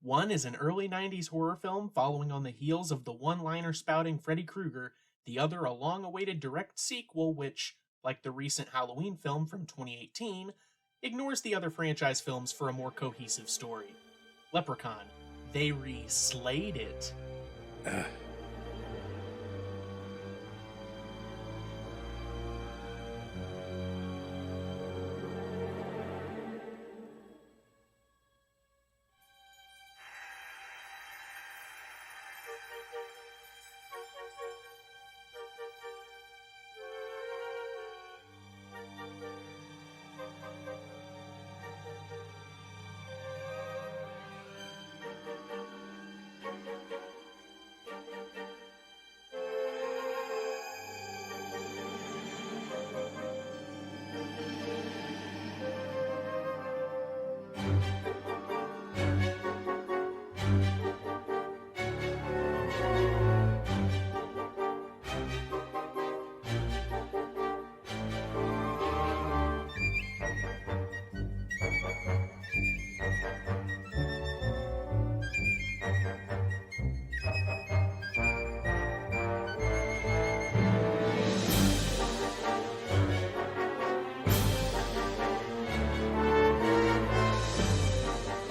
One is an early 90s horror film following on the heels of the one-liner spouting Freddy Krueger, the other a long-awaited direct sequel which, like the recent Halloween film from 2018, ignores the other franchise films for a more cohesive story. Leprechaun, They Remade It.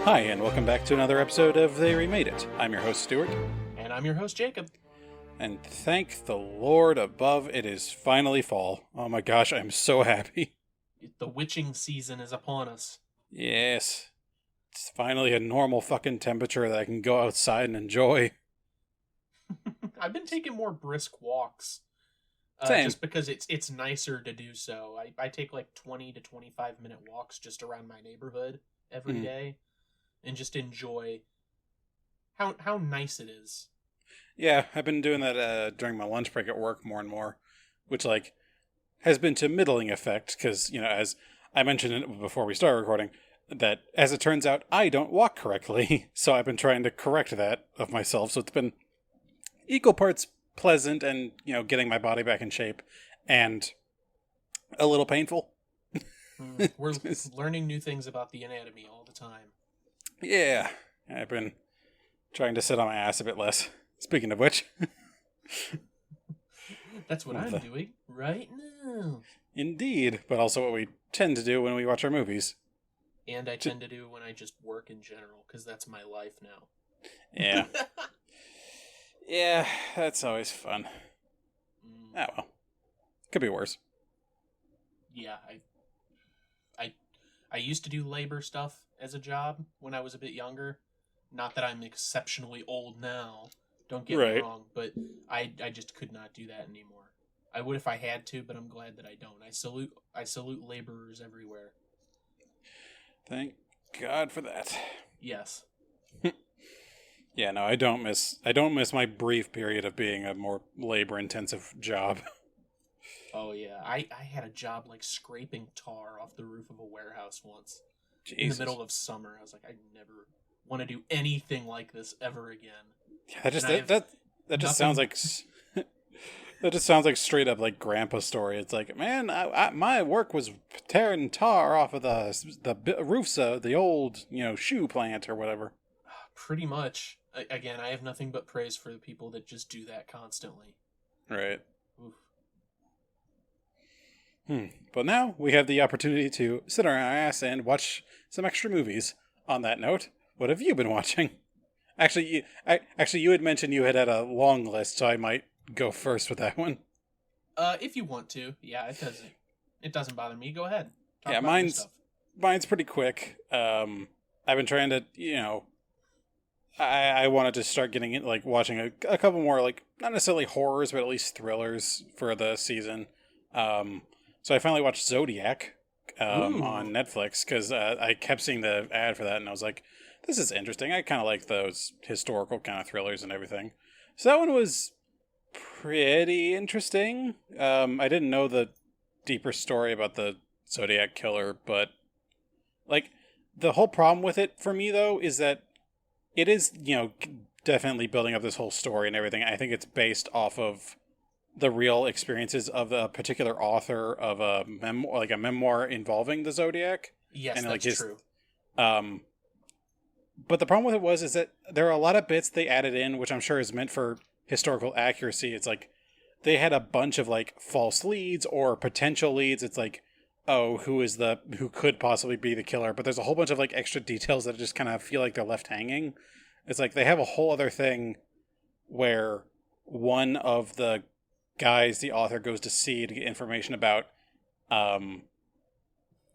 Hi, and welcome back to another episode of They Remade It. I'm your host, Stuart. And I'm your host, Jacob. And thank the Lord above, it is finally fall. Oh my gosh, I'm so happy. The witching season is upon us. Yes. It's finally a normal fucking temperature that I can go outside and enjoy. I've been taking more brisk walks. Same. Just because it's nicer to do so. I take like 20 to 25 minute walks just around my neighborhood every day. And just enjoy how nice it is. Yeah, I've been doing that during my lunch break at work more and more, which has been to middling effect because, as I mentioned before we started recording, that as it turns out, I don't walk correctly. So I've been trying to correct that of myself. So it's been equal parts pleasant and, getting my body back in shape and a little painful. We're learning new things about the anatomy all the time. Yeah, I've been trying to sit on my ass a bit less. Speaking of which. That's what I'm doing right now. Indeed, but also what we tend to do when we watch our movies. And I tend to do when I just work in general, because that's my life now. Yeah. Yeah, that's always fun. Oh well. Could be worse. Yeah, I used to do labor stuff as a job when I was a bit younger. Not that I'm exceptionally old now, don't get me wrong, but I just could not do that anymore. I would if I had to, but I'm glad that I don't. I salute laborers everywhere. Thank God for that. Yes. Yeah, no, I don't miss my brief period of being a more labor-intensive job. Oh yeah, I had a job like scraping tar off the roof of a warehouse once. Jesus. In the middle of summer. I was like, I never want to do anything like this ever again. Yeah, that just sounds like that just sounds like straight up like grandpa story. It's like, man, my work was tearing tar off of the roofs of the old shoe plant or whatever. Pretty much. Again, I have nothing but praise for the people that just do that constantly. Right. Oof. But now we have the opportunity to sit on our ass and watch some extra movies. On that note, what have you been watching? Actually, you had mentioned you had a long list, so I might go first with that one. If you want to, yeah, it doesn't bother me. Go ahead. Talk about mine's pretty quick. I've been trying to, I wanted to start getting in, watching a couple more, not necessarily horrors, but at least thrillers for the season. So I finally watched Zodiac on Netflix because I kept seeing the ad for that, and I was like, this is interesting. I kind of like those historical kind of thrillers and everything. So that one was pretty interesting. I didn't know the deeper story about the Zodiac killer, but the whole problem with it for me, though, is that it is, definitely building up this whole story and everything. I think it's based off of the real experiences of a particular author of a memoir involving the Zodiac. Yes, and that's true. But the problem with it is that there are a lot of bits they added in, which I'm sure is meant for historical accuracy. It's like they had a bunch of like false leads or potential leads. It's like, oh, who could possibly be the killer? But there's a whole bunch of like extra details that just kind of feel like they're left hanging. It's like they have a whole other thing where one of the guys the author goes to see to get information about,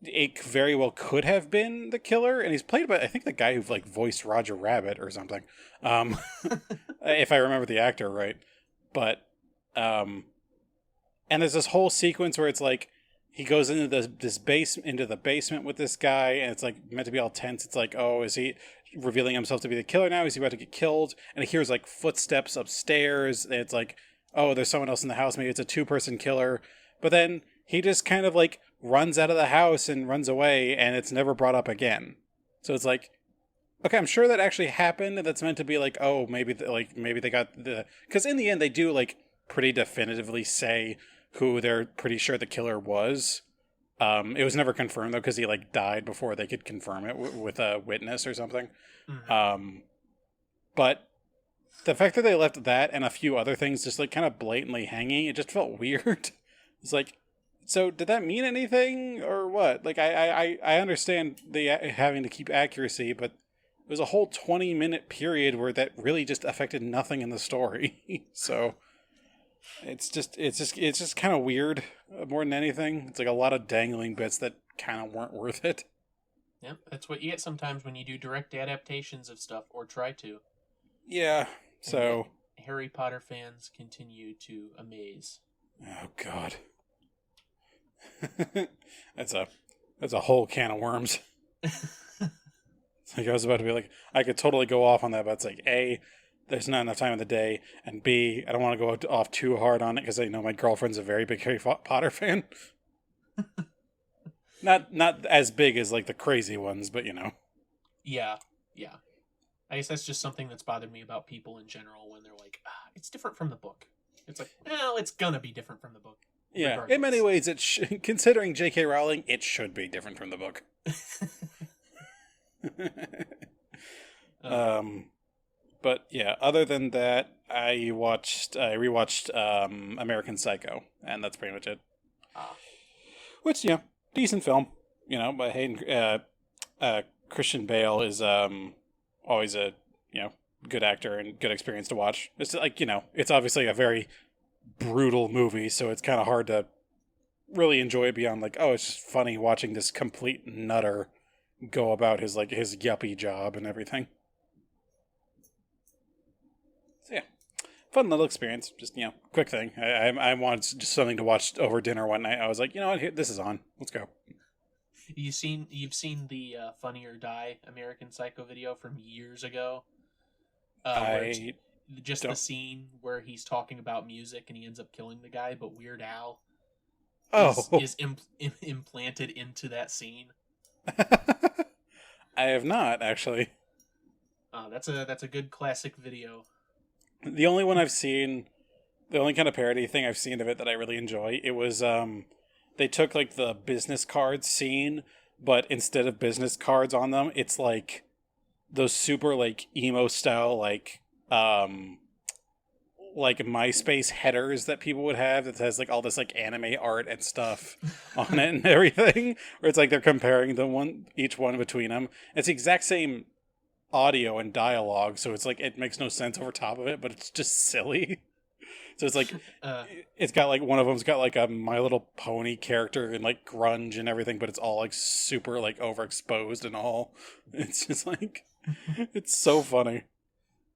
it very well could have been the killer, and he's played by, I think, the guy who like voiced Roger Rabbit or something, if I remember the actor right. But and there's this whole sequence where it's like he goes into the basement with this guy, and it's like meant to be all tense. It's like, oh, is he revealing himself to be the killer now? Is he about to get killed? And he hears like footsteps upstairs, and it's like, oh, there's someone else in the house. Maybe it's a 2-person killer. But then he just kind of like runs out of the house and runs away, and it's never brought up again. So it's like, okay, I'm sure that actually happened, and that's meant to be like, oh, maybe they got the, because in the end they do like pretty definitively say who they're pretty sure the killer was. It was never confirmed though, because he like died before they could confirm it with a witness or something. Mm-hmm. But the fact that they left that and a few other things just like kind of blatantly hanging, it just felt weird. It's like, so did that mean anything or what? Like I understand the having to keep accuracy, but it was a whole 20-minute period where that really just affected nothing in the story. So it's just kind of weird more than anything. It's like a lot of dangling bits that kind of weren't worth it. Yep, that's what you get sometimes when you do direct adaptations of stuff, or try to. Yeah, so Harry Potter fans continue to amaze. Oh God. That's a whole can of worms. It's like I was about to be like, I could totally go off on that, but it's like, A, there's not enough time in the day, and B, I don't want to go off too hard on it because I know my girlfriend's a very big Harry Potter fan. Not as big as like the crazy ones, but you know. Yeah. I guess that's just something that's bothered me about people in general when they're like, it's different from the book. It's like, well, it's gonna be different from the book. Yeah, regardless. In many ways, considering J.K. Rowling, it should be different from the book. But yeah, other than that, I rewatched American Psycho, and that's pretty much it. Which, decent film, but Hayden, Christian Bale is always a good actor and good experience to watch. It's like it's obviously a very brutal movie, so it's kind of hard to really enjoy it beyond like, oh, it's just funny watching this complete nutter go about his yuppie job and everything. So yeah, fun little experience. Just quick thing. I wanted just something to watch over dinner one night. I was like, you know what, this is on. Let's go. You've seen the Funny or Die American Psycho video from years ago. The scene where he's talking about music and he ends up killing the guy, but Weird Al is implanted into that scene. I have not actually. That's a good classic video. The only one I've seen, the only kind of parody thing I've seen of it that I really enjoy, it was they took like the business cards scene, but instead of business cards on them, it's like those super like emo style like MySpace headers that people would have that has like all this like anime art and stuff on it and everything, where it's like they're comparing each one between them. It's the exact same audio and dialogue, so it's like it makes no sense over top of it, but it's just silly. So it's like it's got like one of them's got like a My Little Pony character and like grunge and everything, but it's all like super like overexposed and all. It's just like it's so funny.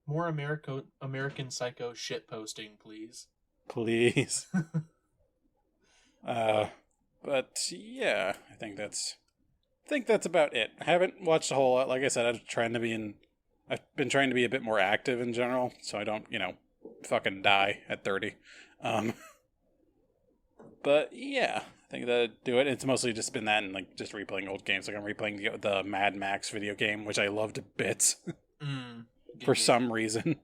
More American Psycho shit posting, please. Please. But yeah, I think that's about it. I haven't watched a whole lot. Like I said, I've been trying to be a bit more active in general, so I don't, fucking die at 30. But yeah, I think that'd do it. It's mostly just been that and like just replaying old games. Like I'm replaying the Mad Max video game, which I love to bits. For some reason.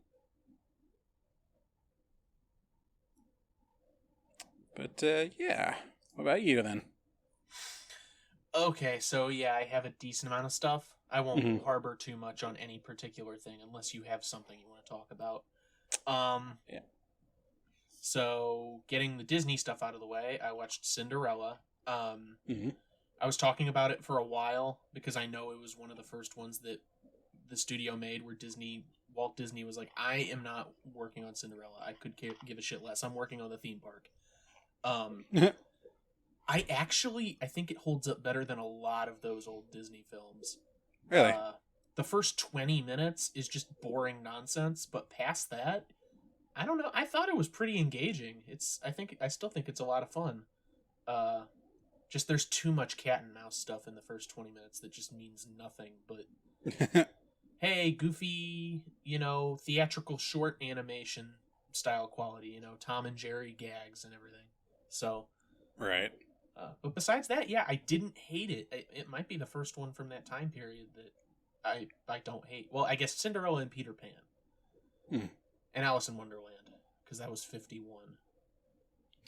But yeah, what about you then? Okay, so yeah, I have a decent amount of stuff. I won't Mhm. harbor too much on any particular thing unless you have something you want to talk about. Um, Yeah. so getting the Disney stuff out of the way, I watched Cinderella. Hmm. I was talking about it for a while because I know it was one of the first ones that the studio made where Walt Disney was like, I am not working on Cinderella. I could give a shit less. I'm working on the theme park. Um, I think it holds up better than a lot of those old Disney films. Really? The first 20 minutes is just boring nonsense, but past that, I don't know. I thought it was pretty engaging. I still think it's a lot of fun. Uh, just there's too much cat and mouse stuff in the first 20 minutes that just means nothing. But hey, goofy, theatrical short animation style quality, Tom and Jerry gags and everything. So, Right. but besides that, yeah, I didn't hate it. It might be the first one from that time period that I don't hate. Well, I guess Cinderella and Peter Pan. And Alice in Wonderland, because that was 51.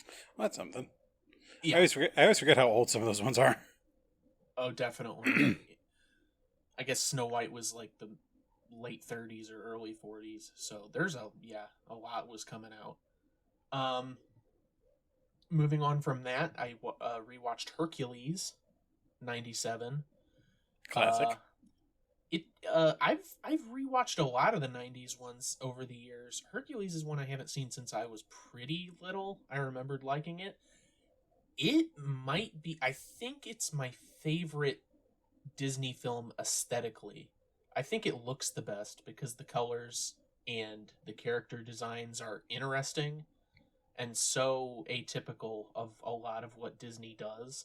Well, that's something. Yeah. I always forget how old some of those ones are. Oh, definitely. I guess Snow White was like the late 30s or early 40s. So there's a lot was coming out. Moving on from that, I rewatched Hercules, 97. Classic. I've rewatched a lot of the 90s ones over the years. Hercules is one I haven't seen since I was pretty little. I remembered liking it. It might be, I think it's my favorite Disney film aesthetically. I think it looks the best because the colors and the character designs are interesting and so atypical of a lot of what Disney does.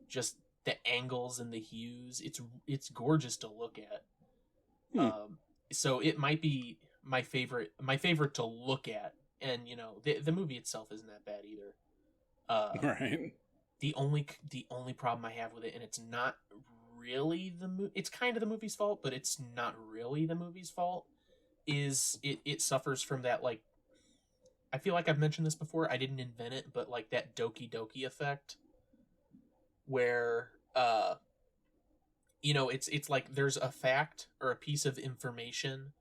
Just the angles and the hues, it's gorgeous to look at. So it might be my favorite to look at, and the movie itself isn't that bad either. Right. The only problem I have with it, and it's not really it's kind of the movie's fault, but it's not really the movie's fault, is it suffers from that, like, I feel like I've mentioned this before. I didn't invent it, but like that Doki Doki effect, where it's like there's a fact or a piece of information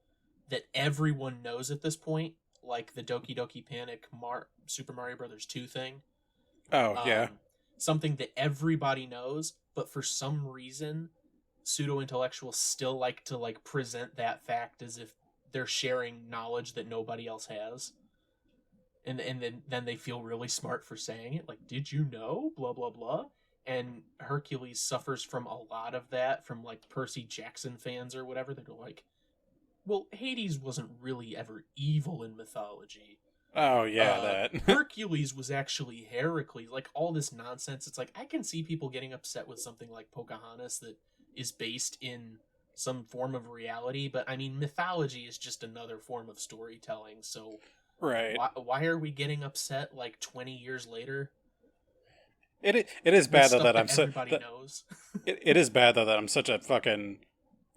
that everyone knows at this point, like the Doki Doki Panic Super Mario Brothers 2 thing. Oh, yeah. Something that everybody knows, but for some reason pseudo-intellectuals still like to like present that fact as if they're sharing knowledge that nobody else has. And then they feel really smart for saying it, like, did you know, blah blah blah. And Hercules suffers from a lot of that from like Percy Jackson fans or whatever. They're like, well, Hades wasn't really ever evil in mythology. Oh, yeah, that. Hercules was actually Heracles. Like, all this nonsense. It's like, I can see people getting upset with something like Pocahontas that is based in some form of reality, but I mean, mythology is just another form of storytelling, so Right. why are we getting upset like 20 years later? It is bad though that I'm everybody knows. It is bad though that I'm such a fucking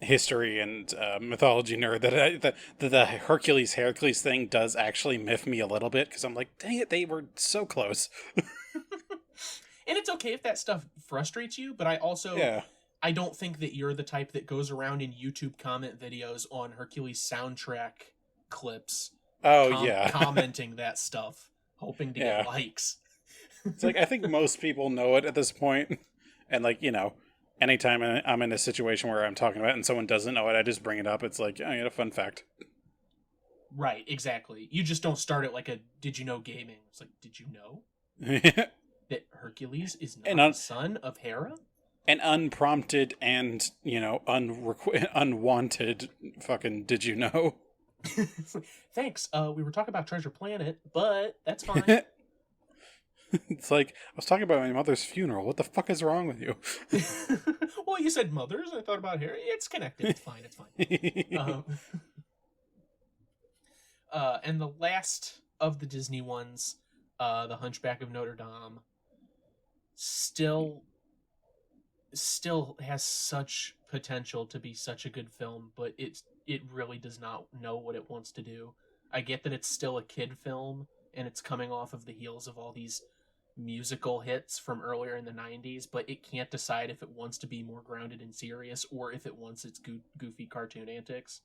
history and mythology nerd that the Hercules thing does actually miff me a little bit, because I'm like, dang it, they were so close. And it's okay if that stuff frustrates you, but I don't think that you're the type that goes around in YouTube comment videos on Hercules soundtrack clips. Commenting that stuff, hoping to get likes. It's like, I think most people know it at this point, and like, anytime I'm in a situation where I'm talking about it and someone doesn't know it, I just bring it up. It's like, a fun fact. Right, exactly. You just don't start it like a did you know gaming. It's like, did you know that Hercules is not the son of Hera? An unprompted and, unwanted fucking did you know? Thanks. We were talking about Treasure Planet, but that's fine. It's like, I was talking about my mother's funeral. What the fuck is wrong with you? Well, you said mothers. I thought about Harry. It's connected. It's fine. It's fine. And the last of the Disney ones, The Hunchback of Notre Dame, still has such potential to be such a good film, but it really does not know what it wants to do. I get that it's still a kid film, and it's coming off of the heels of all these musical hits from earlier in the 90s, but it can't decide if it wants to be more grounded and serious or if it wants its goofy cartoon antics.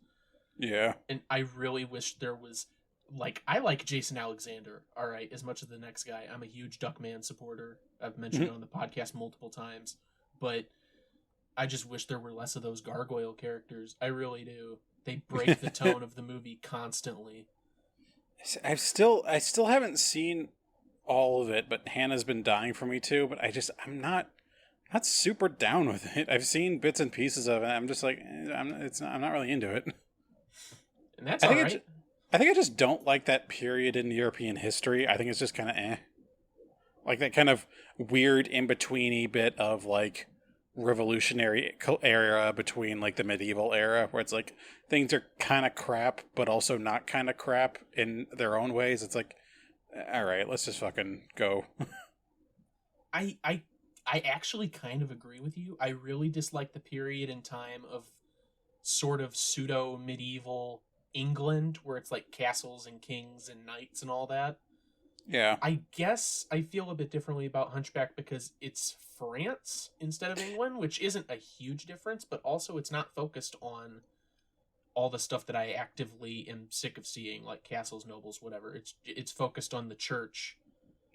Yeah. And I really wish there was, like, I like Jason Alexander, all right, as much as the next guy. I'm a huge Duckman supporter. I've mentioned it on the podcast multiple times, but I just wish there were less of those gargoyle characters. I really do. They break the tone of the movie constantly. I still haven't seen all of it, but Hannah's been dying for me too. But I'm not super down with it. I've seen bits and pieces of it. I'm just like, I'm not really into it. And that's all right. I think I just don't like that period in European history. I think it's just kind of like that kind of weird in-betweeny bit of like revolutionary era between like the medieval era, where it's like things are kind of crap but also not kind of crap in their own ways. It's like, all right, let's just fucking go. I actually kind of agree with you. I really dislike the period in time of sort of pseudo medieval England where it's like castles and kings and knights and all that. Yeah. I guess I feel a bit differently about Hunchback because it's France instead of England, which isn't a huge difference, but also it's not focused on all the stuff that I actively am sick of seeing, like castles, nobles, whatever. It's focused on the church.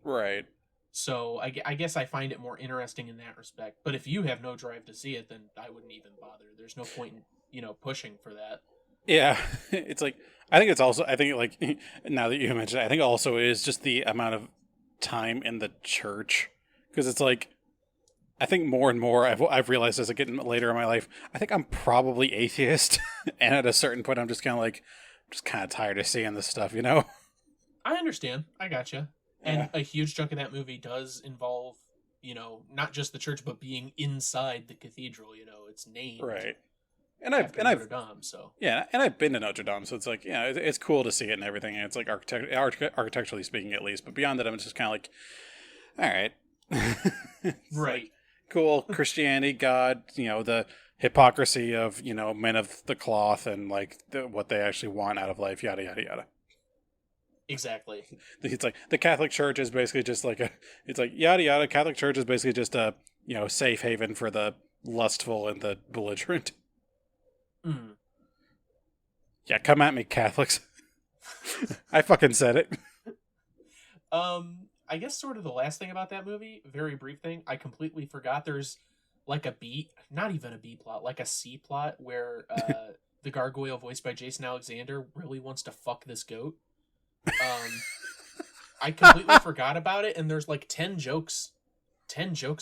Right. So I guess I find it more interesting in that respect. But if you have no drive to see it, then I wouldn't even bother. There's no point in, pushing for that. Yeah. It's like, I think like, now that you mentioned it, I think also is just the amount of time in the church. Because it's like, I think more and more I've realized as I get later in my life, I think I'm probably atheist. And at a certain point, I'm just kind of tired of seeing this stuff, I understand. I gotcha. And a huge chunk of that movie does involve, not just the church, but being inside the cathedral. It's named right. And I've Notre Dame, so yeah, and I've been to Notre Dame, so it's like, it's cool to see it and everything, and it's like architecturally speaking at least. But beyond that, I'm just kind of like, all right, right, like, cool Christianity, God, the hypocrisy of men of the cloth and like what they actually want out of life, yada yada yada. Exactly. It's like the Catholic Church is basically just like it's like yada yada. Catholic Church is basically just a safe haven for the lustful and the belligerent. Mm. Yeah, come at me, Catholics. I fucking said it. I guess sort of the last thing about that movie, very brief thing, I completely forgot there's like not even a B plot, like a C plot where the gargoyle voiced by Jason Alexander really wants to fuck this goat. I completely forgot about it, and there's like 10 jokes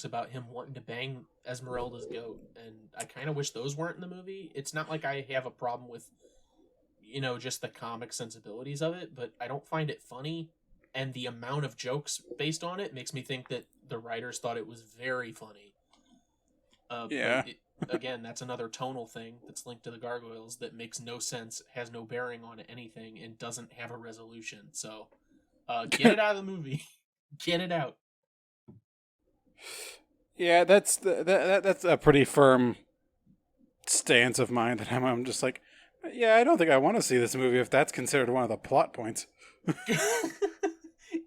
about him wanting to bang Esmeralda's goat, and I kind of wish those weren't in the movie. It's not like I have a problem with, just the comic sensibilities of it, but I don't find it funny, and the amount of jokes based on it makes me think that the writers thought it was very funny. Yeah. Again, that's another tonal thing that's linked to the gargoyles that makes no sense, has no bearing on anything, and doesn't have a resolution. So, get it out of the movie. Get it out. Yeah, that's that's a pretty firm stance of mine that I'm just like, yeah, I don't think I want to see this movie if that's considered one of the plot points.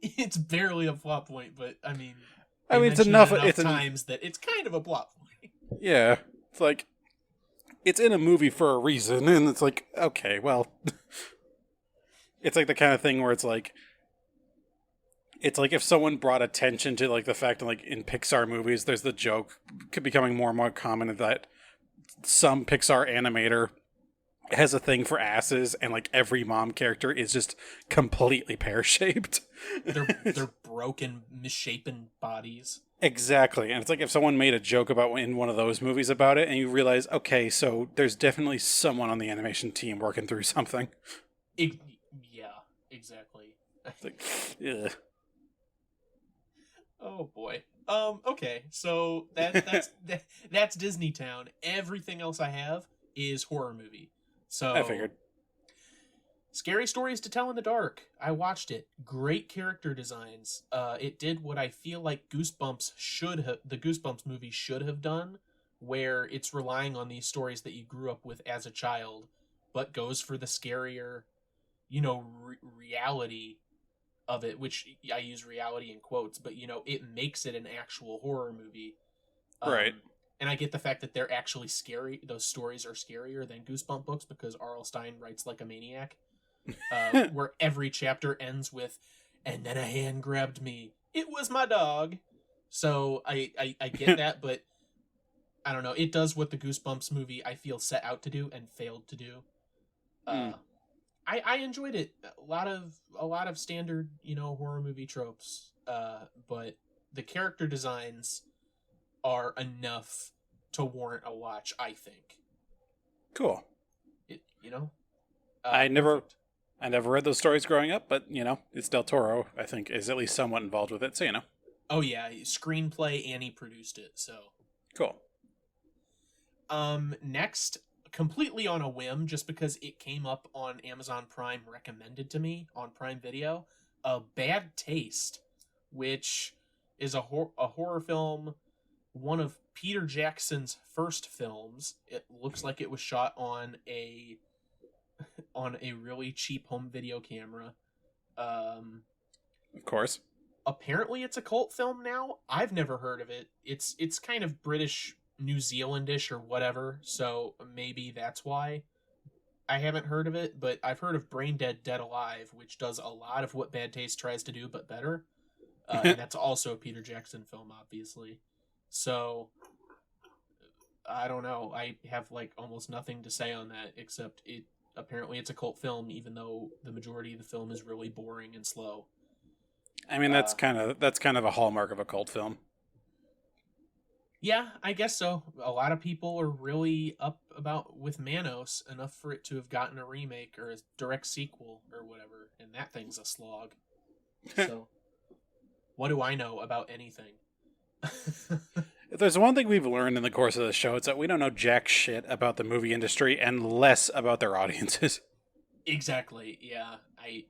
It's barely a plot point, but I mean it's enough times that it's kind of a plot point. Yeah, it's like it's in a movie for a reason, and it's like, okay, well, it's like the kind of thing where it's like if someone brought attention to like the fact that like in Pixar movies, there's the joke becoming more and more common that some Pixar animator has a thing for asses, and like every mom character is just completely pear-shaped. They're broken, misshapen bodies. Exactly, and it's like if someone made a joke about in one of those movies about it, and you realize, okay, so there's definitely someone on the animation team working through something. Yeah, exactly. It's like, ugh. Oh boy. Okay, so that's Disney Town. Everything else I have is horror movie. So I figured. Scary Stories to Tell in the Dark. I watched it. Great character designs. It did what I feel like the Goosebumps movie should have done, where it's relying on these stories that you grew up with as a child, but goes for the scarier, reality of it, which I use reality in quotes, but it makes it an actual horror movie. Right. And I get the fact that they're actually scary. Those stories are scarier than Goosebump books because R.L. Stine writes like a maniac, where every chapter ends with, "And then a hand grabbed me. It was my dog." So I get that, but I don't know. It does what the Goosebumps movie I feel set out to do and failed to do. I enjoyed it. A lot of standard horror movie tropes, but the character designs are enough to warrant a watch, I think. Cool. I never read those stories growing up, but it's Del Toro, I think, is at least somewhat involved with it, so Oh yeah, screenplay, and he produced it, so cool. Next, completely on a whim, just because it came up on Amazon Prime, recommended to me on Prime Video, Bad Taste, which is a horror film, one of Peter Jackson's first films. It looks like it was shot on a really cheap home video camera. Of course. Apparently it's a cult film now. I've never heard of it. It's kind of British, New Zealandish or whatever, so maybe that's why I haven't heard of it, but I've heard of Brain Dead, Dead Alive, which does a lot of what Bad Taste tries to do, but better. And that's also a Peter Jackson film, obviously. So, I don't know. I have like almost nothing to say on that, except apparently it's a cult film, even though the majority of the film is really boring and slow. I mean, that's kind of a hallmark of a cult film. Yeah, I guess so. A lot of people are really up with Manos, enough for it to have gotten a remake or a direct sequel or whatever, and that thing's a slog. So, what do I know about anything? If there's one thing we've learned in the course of the show, it's that we don't know jack shit about the movie industry and less about their audiences. Exactly. Yeah, I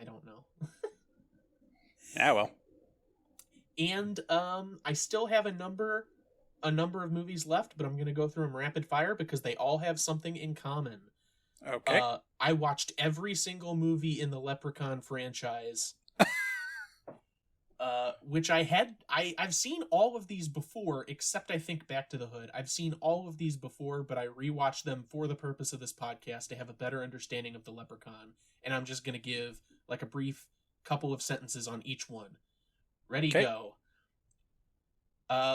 don't know. Yeah, well. And I still have a number of movies left, but I'm going to go through them rapid fire because they all have something in common. Okay. I watched every single movie in the Leprechaun franchise. Which I've seen all of these before, except I think Back to the Hood. I've seen all of these before, but I rewatched them for the purpose of this podcast to have a better understanding of the Leprechaun. And I'm just going to give like a brief couple of sentences on each one. Ready, okay. Go.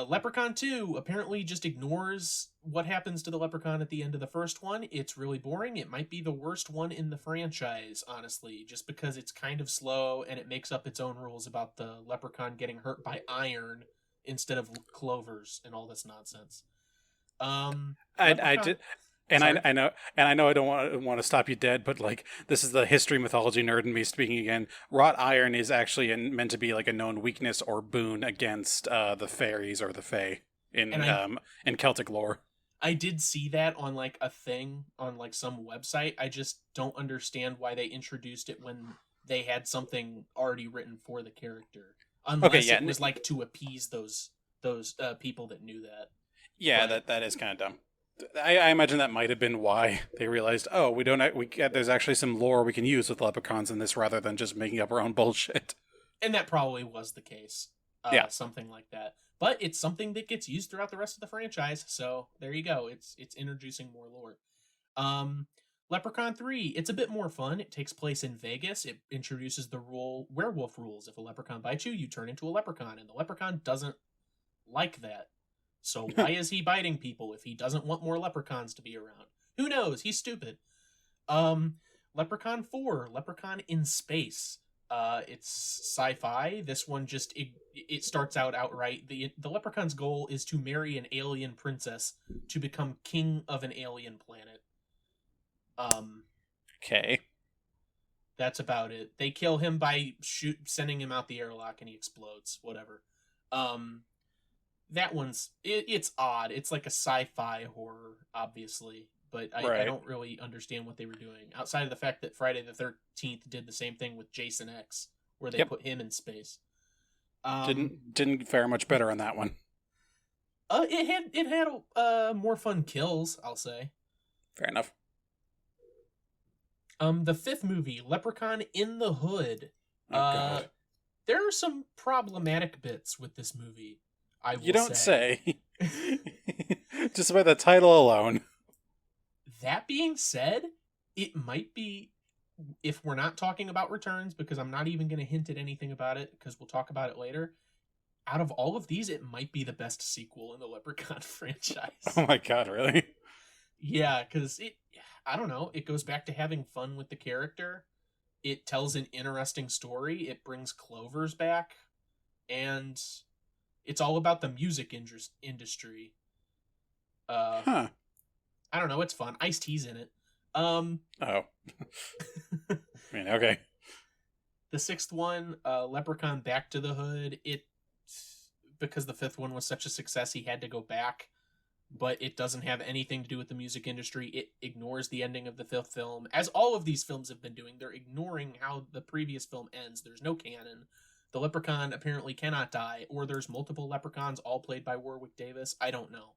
Leprechaun 2 apparently just ignores what happens to the Leprechaun at the end of the first one. It's really boring. It might be the worst one in the franchise, honestly, just because it's kind of slow and it makes up its own rules about the Leprechaun getting hurt by iron instead of clovers and all this nonsense. I did. And I know I don't want to stop you dead, but like this is the history mythology nerd in me speaking again. Wrought iron is actually meant to be like a known weakness or boon against the fairies or the fae in Celtic lore. I did see that on like a thing on like some website. I just don't understand why they introduced it when they had something already written for the character. Unless it was like to appease those people that knew that. Yeah, but that is kind of dumb. I imagine that might have been why they realized, there's actually some lore we can use with leprechauns in this rather than just making up our own bullshit. And that probably was the case. Yeah. Something like that. But it's something that gets used throughout the rest of the franchise, so there you go. It's introducing more lore. Leprechaun 3, it's a bit more fun. It takes place in Vegas. It introduces the werewolf rules. If a leprechaun bites you, you turn into a leprechaun, and the leprechaun doesn't like that. So why is he biting people if he doesn't want more leprechauns to be around? Who knows? He's stupid. Leprechaun 4, Leprechaun in Space. It's sci-fi. This one just it starts out outright. The leprechaun's goal is to marry an alien princess to become king of an alien planet. Okay. That's about it. They kill him by sending him out the airlock and he explodes. Whatever. That one's it's odd. It's like a sci-fi horror, obviously, but I don't really understand what they were doing outside of the fact that Friday the 13th did the same thing with Jason X, where they put him in space. Didn't fare much better on that one. It had more fun kills, I'll say. Fair enough. The fifth movie, Leprechaun in the Hood. Oh God. There are some problematic bits with this movie, I will You don't say. Just by the title alone. That being said, it might be, if we're not talking about Returns, because I'm not even going to hint at anything about it, because we'll talk about it later, out of all of these, it might be the best sequel in the Leprechaun franchise. Oh my God, really? Yeah, because I don't know, it goes back to having fun with the character. It tells an interesting story. It brings Clovers back. And it's all about the music industry. Huh. I don't know, it's fun. Ice-T's in it. Oh. I mean, okay. The sixth one, Leprechaun Back to the Hood, because the fifth one was such a success, he had to go back, but it doesn't have anything to do with the music industry. It ignores the ending of the fifth film, as all of these films have been doing. They're ignoring how the previous film ends. There's no canon. The leprechaun apparently cannot die, or there's multiple leprechauns, all played by Warwick Davis. I don't know.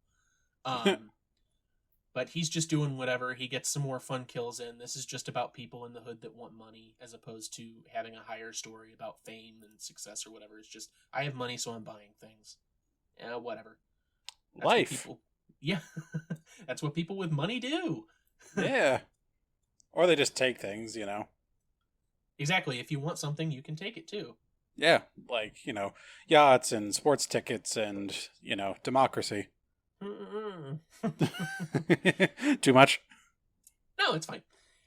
But he's just doing whatever. He gets some more fun kills in. This is just about people in the hood that want money, as opposed to having a higher story about fame and success or whatever. It's just, I have money, so I'm buying things. Whatever. That's Life. Yeah. That's what people with money do. Yeah. Or they just take things, you know. Exactly. If you want something, you can take it too. Yeah. Like, you know, yachts and sports tickets and, you know, democracy. Too much? No, it's fine.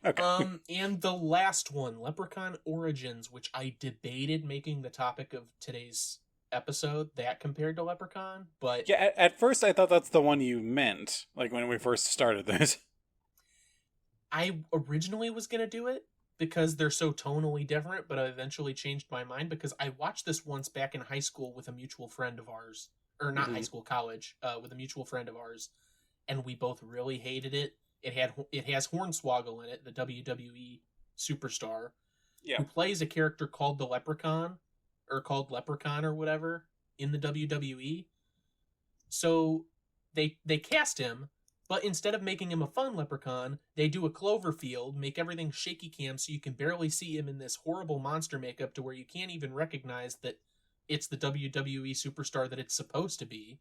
Okay. And the last one, Leprechaun Origins, which I debated making the topic of today's episode, that compared to Leprechaun, but Yeah, at first I thought that's the one you meant, like when we first started this. I originally was going to do it because they're so tonally different, but I eventually changed my mind because I watched this once back in high school with a mutual friend of ours. Or not high school, college, with a mutual friend of ours, and we both really hated it. It has Hornswoggle in it, the WWE superstar, who plays a character called the Leprechaun, or called Leprechaun or whatever, in the WWE. So they cast him, but instead of making him a fun leprechaun, they do a Cloverfield, make everything shaky cam so you can barely see him in this horrible monster makeup to where you can't even recognize that it's the WWE superstar that it's supposed to be.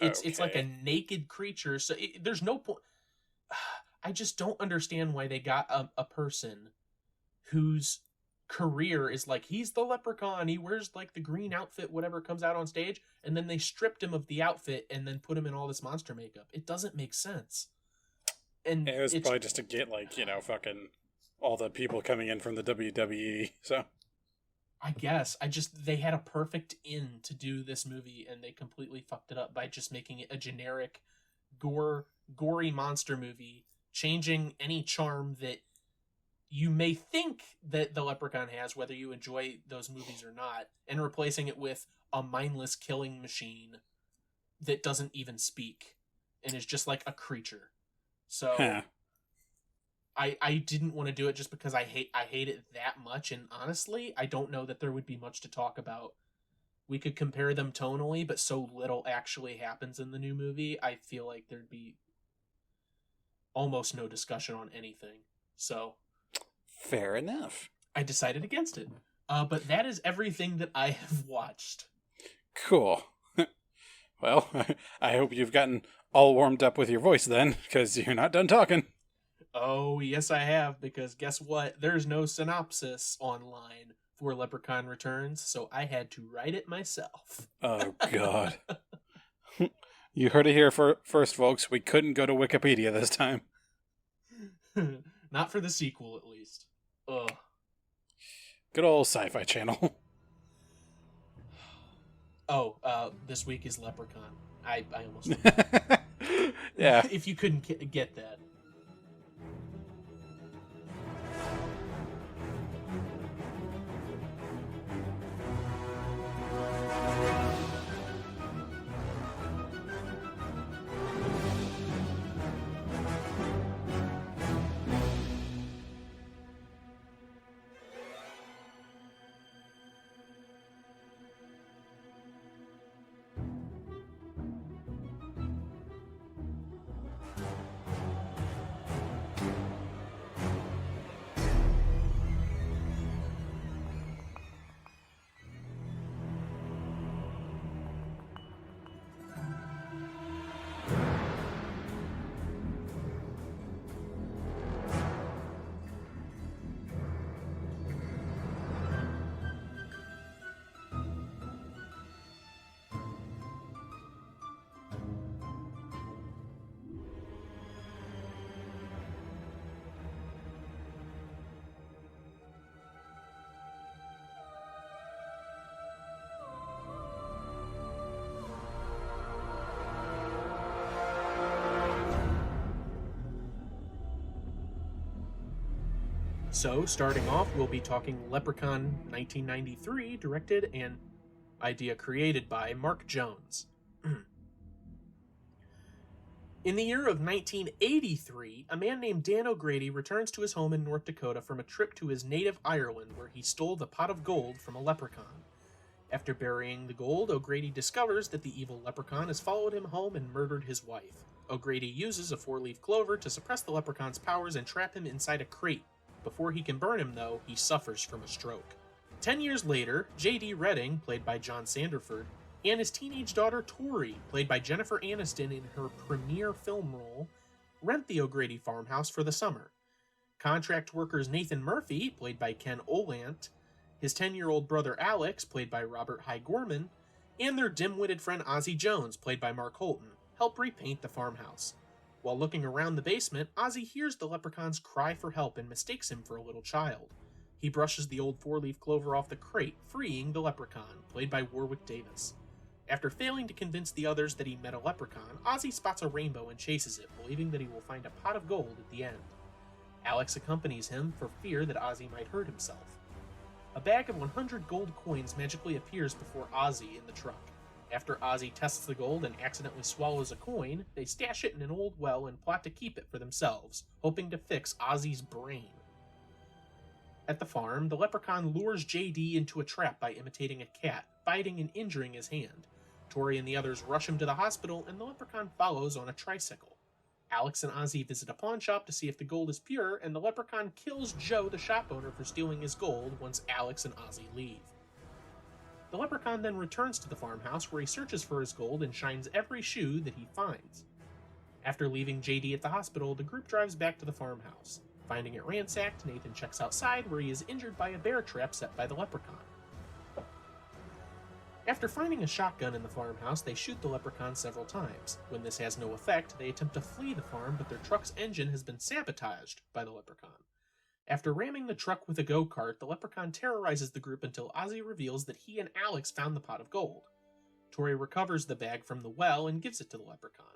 It's like a naked creature, so there's no point. I just don't understand why they got a person whose career is like, he's the leprechaun, he wears like the green outfit, whatever comes out on stage, and then they stripped him of the outfit and then put him in all this monster makeup. It doesn't make sense. And it was probably just to get, like, you know, fucking all the people coming in from the WWE, so... I guess. They had a perfect in to do this movie, and they completely fucked it up by just making it a generic, gory monster movie, changing any charm that you may think that the Leprechaun has, whether you enjoy those movies or not, and replacing it with a mindless killing machine that doesn't even speak, and is just like a creature. So... I didn't want to do it just because I hate it that much, and honestly, I don't know that there would be much to talk about. We could compare them tonally, but so little actually happens in the new movie, I feel like there'd be almost no discussion on anything. So... Fair enough. I decided against it. But that is everything that I have watched. Cool. Well, I hope you've gotten all warmed up with your voice then, because you're not done talking. Oh, yes, I have, because guess what? There's no synopsis online for Leprechaun Returns, so I had to write it myself. Oh, God. You heard it here first, folks. We couldn't go to Wikipedia this time. Not for the sequel, at least. Ugh. Good old Sci-Fi Channel. Oh, this week is Leprechaun. I almost... Yeah. If you couldn't get that. So, starting off, we'll be talking Leprechaun 1993, directed and idea created by Mark Jones. In the year of 1983, a man named Dan O'Grady returns to his home in North Dakota from a trip to his native Ireland where he stole the pot of gold from a leprechaun. After burying the gold, O'Grady discovers that the evil leprechaun has followed him home and murdered his wife. O'Grady uses a 4-leaf clover to suppress the leprechaun's powers and trap him inside a crate. Before he can burn him, though, he suffers from a stroke. 10 years later, J.D. Redding, played by John Sanderford, and his teenage daughter Tori, played by Jennifer Aniston in her premiere film role, rent the O'Grady farmhouse for the summer. Contract workers Nathan Murphy, played by Ken Olant, his 10-year-old brother Alex, played by Robert Hy Gorman, and their dim-witted friend Ozzie Jones, played by Mark Holton, help repaint the farmhouse. While looking around the basement, Ozzie hears the leprechaun's cry for help and mistakes him for a little child. He brushes the old 4-leaf clover off the crate, freeing the leprechaun, played by Warwick Davis. After failing to convince the others that he met a leprechaun, Ozzie spots a rainbow and chases it, believing that he will find a pot of gold at the end. Alex accompanies him for fear that Ozzie might hurt himself. A bag of 100 gold coins magically appears before Ozzie in the truck. After Ozzie tests the gold and accidentally swallows a coin, they stash it in an old well and plot to keep it for themselves, hoping to fix Ozzie's brain. At the farm, the leprechaun lures JD into a trap by imitating a cat, biting and injuring his hand. Tori and the others rush him to the hospital, and the leprechaun follows on a tricycle. Alex and Ozzie visit a pawn shop to see if the gold is pure, and the leprechaun kills Joe, the shop owner, for stealing his gold once Alex and Ozzie leave. The leprechaun then returns to the farmhouse where he searches for his gold and shines every shoe that he finds. After leaving JD at the hospital, the group drives back to the farmhouse. Finding it ransacked, Nathan checks outside where he is injured by a bear trap set by the leprechaun. After finding a shotgun in the farmhouse, they shoot the leprechaun several times. When this has no effect, they attempt to flee the farm, but their truck's engine has been sabotaged by the leprechaun. After ramming the truck with a go-kart, the leprechaun terrorizes the group until Ozzie reveals that he and Alex found the pot of gold. Tori recovers the bag from the well and gives it to the leprechaun.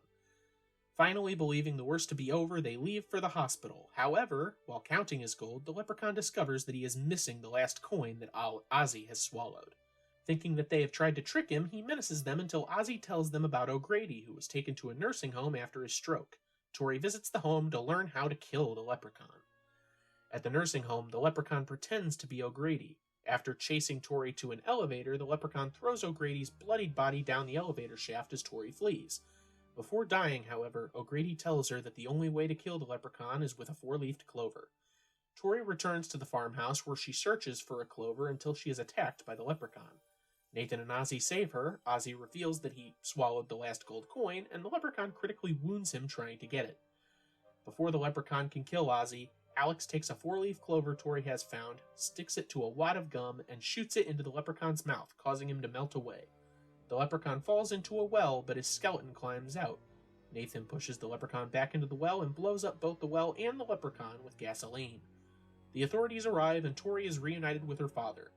Finally, believing the worst to be over, they leave for the hospital. However, while counting his gold, the leprechaun discovers that he is missing the last coin that Ozzie has swallowed. Thinking that they have tried to trick him, he menaces them until Ozzie tells them about O'Grady, who was taken to a nursing home after his stroke. Tori visits the home to learn how to kill the leprechaun. At the nursing home, the leprechaun pretends to be O'Grady. After chasing Tori to an elevator, the leprechaun throws O'Grady's bloodied body down the elevator shaft as Tori flees. Before dying, however, O'Grady tells her that the only way to kill the leprechaun is with a 4-leafed clover. Tori returns to the farmhouse where she searches for a clover until she is attacked by the leprechaun. Nathan and Ozzie save her. Ozzie reveals that he swallowed the last gold coin, and the leprechaun critically wounds him trying to get it. Before the leprechaun can kill Ozzie, Alex takes a 4-leaf clover Tori has found, sticks it to a wad of gum, and shoots it into the leprechaun's mouth, causing him to melt away. The leprechaun falls into a well, but his skeleton climbs out. Nathan pushes the leprechaun back into the well and blows up both the well and the leprechaun with gasoline. The authorities arrive, and Tori is reunited with her father.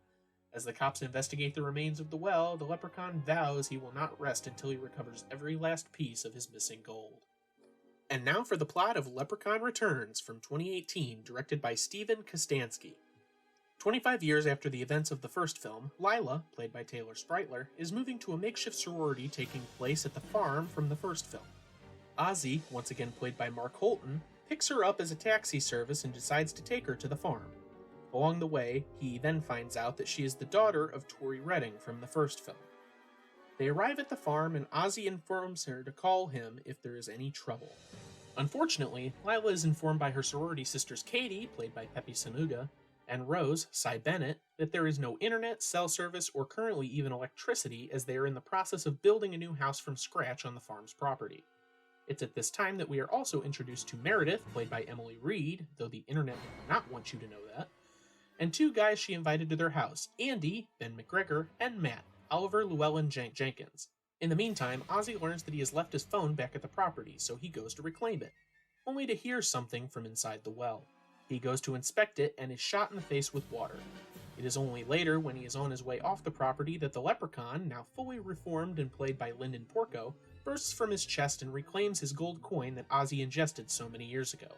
As the cops investigate the remains of the well, the leprechaun vows he will not rest until he recovers every last piece of his missing gold. And now for the plot of Leprechaun Returns from 2018, directed by Steven Kostanski. 25 years after the events of the first film, Lila, played by Taylor Spritler, is moving to a makeshift sorority taking place at the farm from the first film. Ozzie, once again played by Mark Holton, picks her up as a taxi service and decides to take her to the farm. Along the way, he then finds out that she is the daughter of Tori Redding from the first film. They arrive at the farm and Ozzie informs her to call him if there is any trouble. Unfortunately, Lila is informed by her sorority sisters Katie, played by Pepe Sanuga, and Rose, Cy Bennett, that there is no internet, cell service, or currently even electricity as they are in the process of building a new house from scratch on the farm's property. It's at this time that we are also introduced to Meredith, played by Emily Reed, though the internet would not want you to know that, and 2 guys she invited to their house, Andy, Ben McGregor, and Matt, Oliver Llewellyn Jenkins. In the meantime, Ozzie learns that he has left his phone back at the property, so he goes to reclaim it, only to hear something from inside the well. He goes to inspect it and is shot in the face with water. It is only later, when he is on his way off the property, that the leprechaun, now fully reformed and played by Lyndon Porco, bursts from his chest and reclaims his gold coin that Ozzie ingested so many years ago.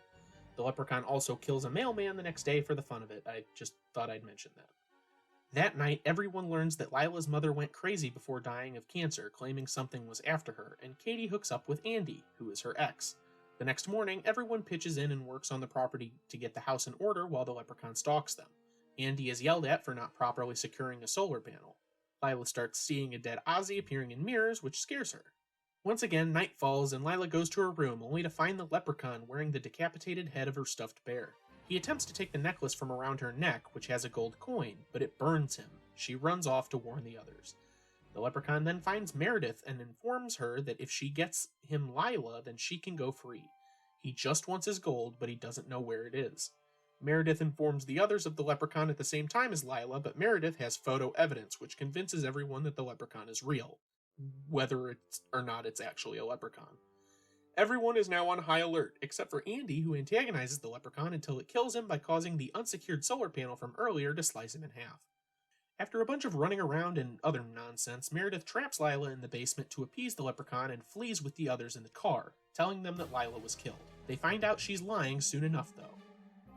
The leprechaun also kills a mailman the next day for the fun of it. I just thought I'd mention that. That night, everyone learns that Lila's mother went crazy before dying of cancer, claiming something was after her, and Katie hooks up with Andy, who is her ex. The next morning, everyone pitches in and works on the property to get the house in order while the leprechaun stalks them. Andy is yelled at for not properly securing a solar panel. Lila starts seeing a dead Ozzy appearing in mirrors, which scares her. Once again, night falls and Lila goes to her room, only to find the leprechaun wearing the decapitated head of her stuffed bear. He attempts to take the necklace from around her neck, which has a gold coin, but it burns him. She runs off to warn the others. The leprechaun then finds Meredith and informs her that if she gets him Lila, then she can go free. He just wants his gold, but he doesn't know where it is. Meredith informs the others of the leprechaun at the same time as Lila, but Meredith has photo evidence, which convinces everyone that the leprechaun is real, whether it's or not it's actually a leprechaun. Everyone is now on high alert, except for Andy, who antagonizes the leprechaun until it kills him by causing the unsecured solar panel from earlier to slice him in half. After a bunch of running around and other nonsense, Meredith traps Lila in the basement to appease the leprechaun and flees with the others in the car, telling them that Lila was killed. They find out she's lying soon enough, though.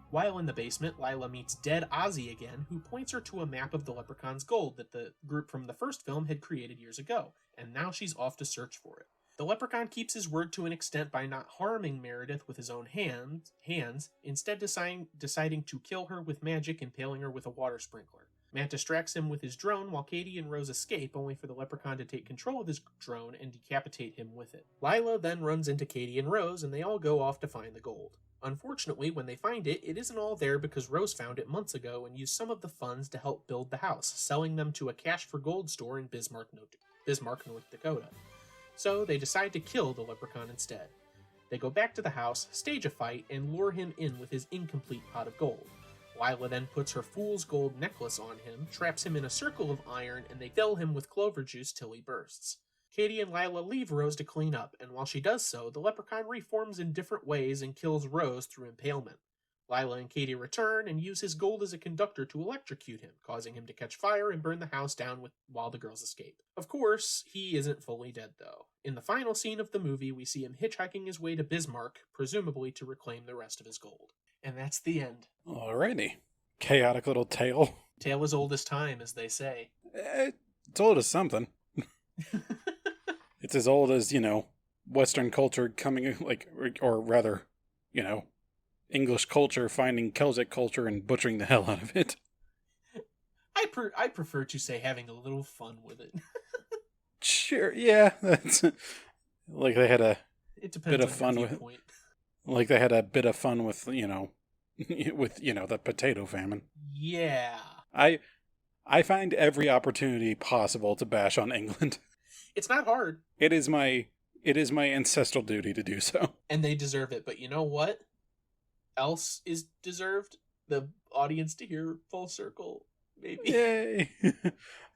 While in the basement, Lila meets dead Ozzy again, who points her to a map of the leprechaun's gold that the group from the first film had created years ago, and now she's off to search for it. The leprechaun keeps his word to an extent by not harming Meredith with his own hands, instead deciding to kill her with magic, impaling her with a water sprinkler. Matt distracts him with his drone while Katie and Rose escape, only for the leprechaun to take control of his drone and decapitate him with it. Lila then runs into Katie and Rose, and they all go off to find the gold. Unfortunately, when they find it, it isn't all there because Rose found it months ago and used some of the funds to help build the house, selling them to a Cash for Gold store in Bismarck, North Dakota. So they decide to kill the leprechaun instead. They go back to the house, stage a fight, and lure him in with his incomplete pot of gold. Lila then puts her fool's gold necklace on him, traps him in a circle of iron, and they fill him with clover juice till he bursts. Katie and Lila leave Rose to clean up, and while she does so, the leprechaun reforms in different ways and kills Rose through impalement. Lila and Katie return and use his gold as a conductor to electrocute him, causing him to catch fire and burn the house down while the girls escape. Of course, he isn't fully dead, though. In the final scene of the movie, we see him hitchhiking his way to Bismarck, presumably to reclaim the rest of his gold. And that's the end. Alrighty. Chaotic little tale. Tale as old as time, as they say. It's old as something. It's as old as, Western culture coming, or rather, English culture finding Celtic culture and butchering the hell out of it. I prefer to say having a little fun with it. Sure, yeah. That's like they had a bit of fun with. Like they had a bit of fun with, the potato famine. Yeah. I find every opportunity possible to bash on England. It's not hard. It is my ancestral duty to do so. And they deserve it, but you know what else is deserved? The audience to hear Full Circle, maybe. Yay!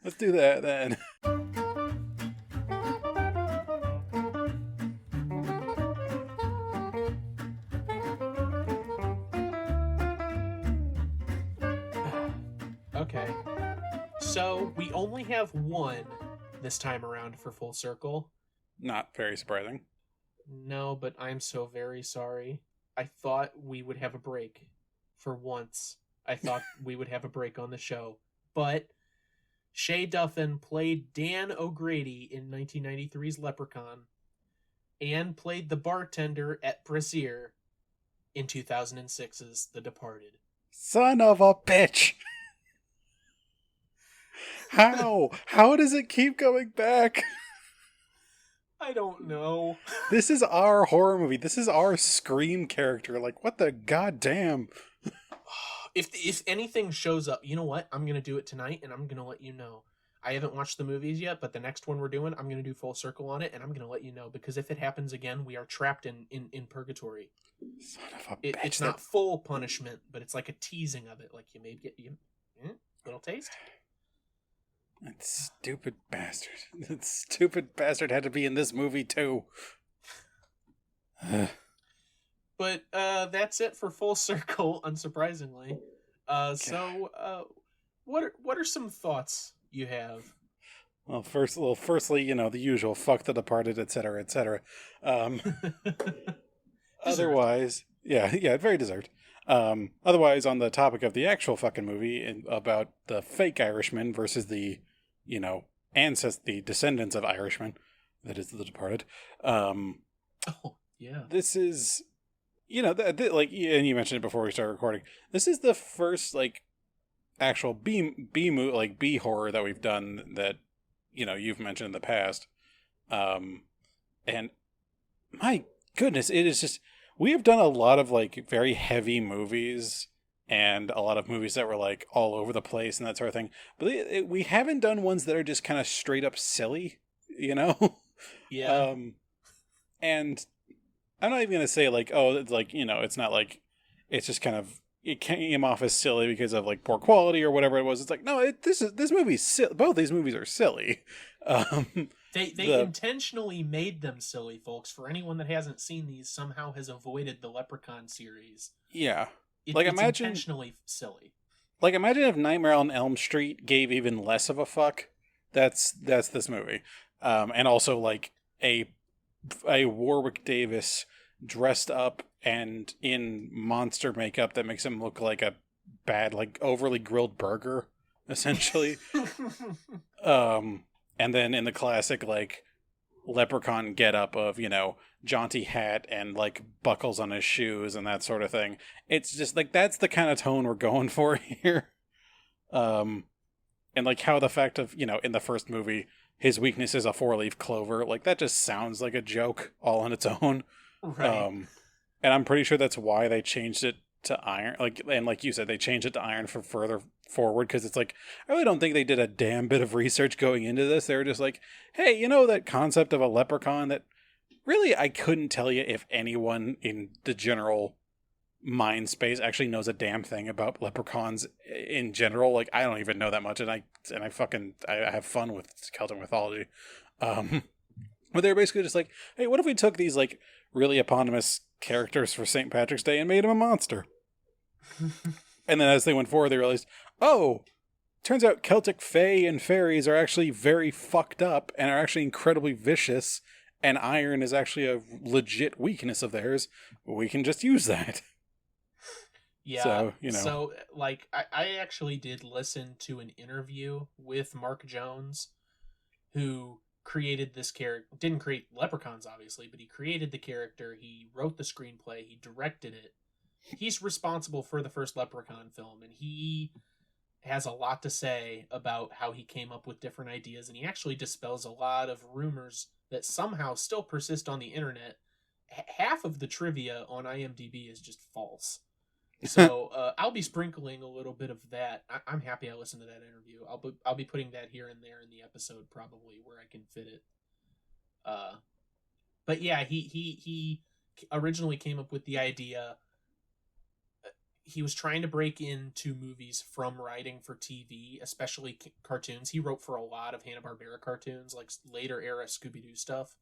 Let's do that then. Okay. So, we only have one this time around for Full Circle. Not very surprising. No, but I'm so very sorry. I thought we would have a break. For once, I thought we would have a break on the show. But Shay Duffin played Dan O'Grady in 1993's Leprechaun and played the bartender at Brazier in 2006's The Departed. Son of a bitch! How? How does it keep going back? I don't know. This is our horror movie. This is our Scream character. Like, what the goddamn? If anything shows up, you know what? I'm going to do it tonight, and I'm going to let you know. I haven't watched the movies yet, but the next one we're doing, I'm going to do Full Circle on it, and I'm going to let you know. Because if it happens again, we are trapped in purgatory. Son of a bitch. It's not full punishment, but it's like a teasing of it. Like, you maybe get little taste. That stupid bastard. That stupid bastard had to be in this movie, too. But that's it for Full Circle, unsurprisingly. What are some thoughts you have? Well, firstly, the usual fuck The Departed, etc., etc. Otherwise, Yeah, very deserved. Otherwise, on the topic of the actual fucking movie about the fake Irishman versus the, the descendants of Irishmen, that is the Departed. Oh, yeah. This is, like, and you mentioned it before we started recording. This is the first like actual B horror that we've done that, you've mentioned in the past. And my goodness, it is just, we have done a lot of like very heavy movies and a lot of movies that were like all over the place and that sort of thing. But we haven't done ones that are just kind of straight up silly, Yeah. And I'm not even going to say like, oh, it's like, it's not like, it's just kind of, it came off as silly because of like poor quality or whatever it was. It's like, no, this movie's silly. Both these movies are silly. They intentionally made them silly, folks. For anyone that hasn't seen these, somehow has avoided the Leprechaun series. Yeah. It's imagine intentionally silly. Like, imagine if Nightmare on Elm Street gave even less of a fuck. That's this movie. And also like a Warwick Davis dressed up and in monster makeup that makes him look like a bad, like overly grilled burger, essentially. And then in the classic like Leprechaun getup of, jaunty hat and like buckles on his shoes and that sort of thing. It's just like, that's the kind of tone we're going for here. And like how the fact of, in the first movie, his weakness is a 4-leaf clover. Like that just sounds like a joke all on its own. Right. And I'm pretty sure that's why they changed it to iron. And like you said, they changed it to iron for further forward, because it's like, I really don't think they did a damn bit of research going into this. They were just like, hey, that concept of a leprechaun that really I couldn't tell you if anyone in the general mind space actually knows a damn thing about leprechauns in general. Like, I don't even know that much, and I have fun with Celtic mythology. But they're basically just like, hey, what if we took these like really eponymous characters for St. Patrick's Day and made him a monster? And then as they went forward, they realized, oh, turns out Celtic fae and fairies are actually very fucked up and are actually incredibly vicious, and iron is actually a legit weakness of theirs. We can just use that. Yeah. So, So, like, I actually did listen to an interview with Mark Jones, who created this character. Didn't create leprechauns, obviously, but he created the character. He wrote the screenplay. He directed it. He's responsible for the first Leprechaun film, and he has a lot to say about how he came up with different ideas, and he actually dispels a lot of rumors that somehow still persist on the internet. Half of the trivia on IMDb is just false. So I'll be sprinkling a little bit of that. I'm happy I listened to that interview. I'll be putting that here and there in the episode, probably where I can fit it. But yeah, he originally came up with the idea. He was trying to break into movies from writing for TV, especially cartoons. He wrote for a lot of Hanna-Barbera cartoons, like later era Scooby-Doo stuff.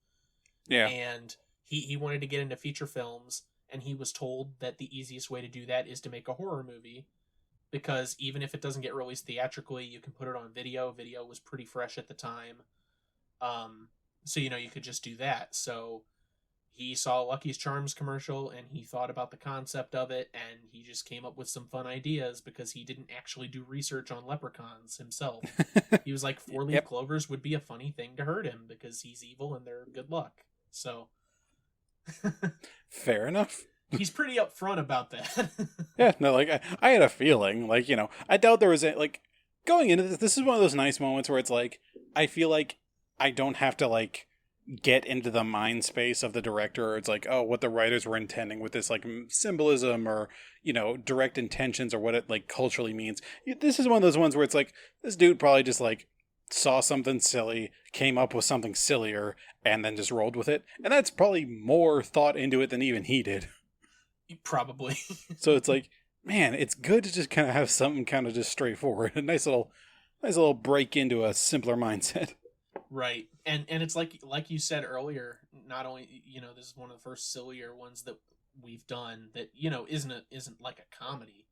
Yeah. And he wanted to get into feature films, and he was told that the easiest way to do that is to make a horror movie, because even if it doesn't get released theatrically, you can put it on video. Video was pretty fresh at the time. So, you could just do that. So he saw Lucky's Charms commercial, and he thought about the concept of it, and he just came up with some fun ideas because he didn't actually do research on leprechauns himself. He was like, 4-leaf clovers would be a funny thing to hurt him because he's evil and they're good luck. So fair enough. He's pretty upfront about that. Yeah, no, like I had a feeling, like, I doubt there was like going into this is one of those nice moments where it's like, I feel like I don't have to like get into the mind space of the director, or it's like, oh, what the writers were intending with this like symbolism or direct intentions or what it like culturally means. This is one of those ones where it's like, this dude probably just like saw something silly, came up with something sillier, and then just rolled with it, and that's probably more thought into it than even he did. Probably. So it's like, man, it's good to just kind of have something kind of just straightforward, a nice little break into a simpler mindset. Right. And it's like you said earlier, not only, this is one of the first sillier ones that we've done that, isn't like a comedy,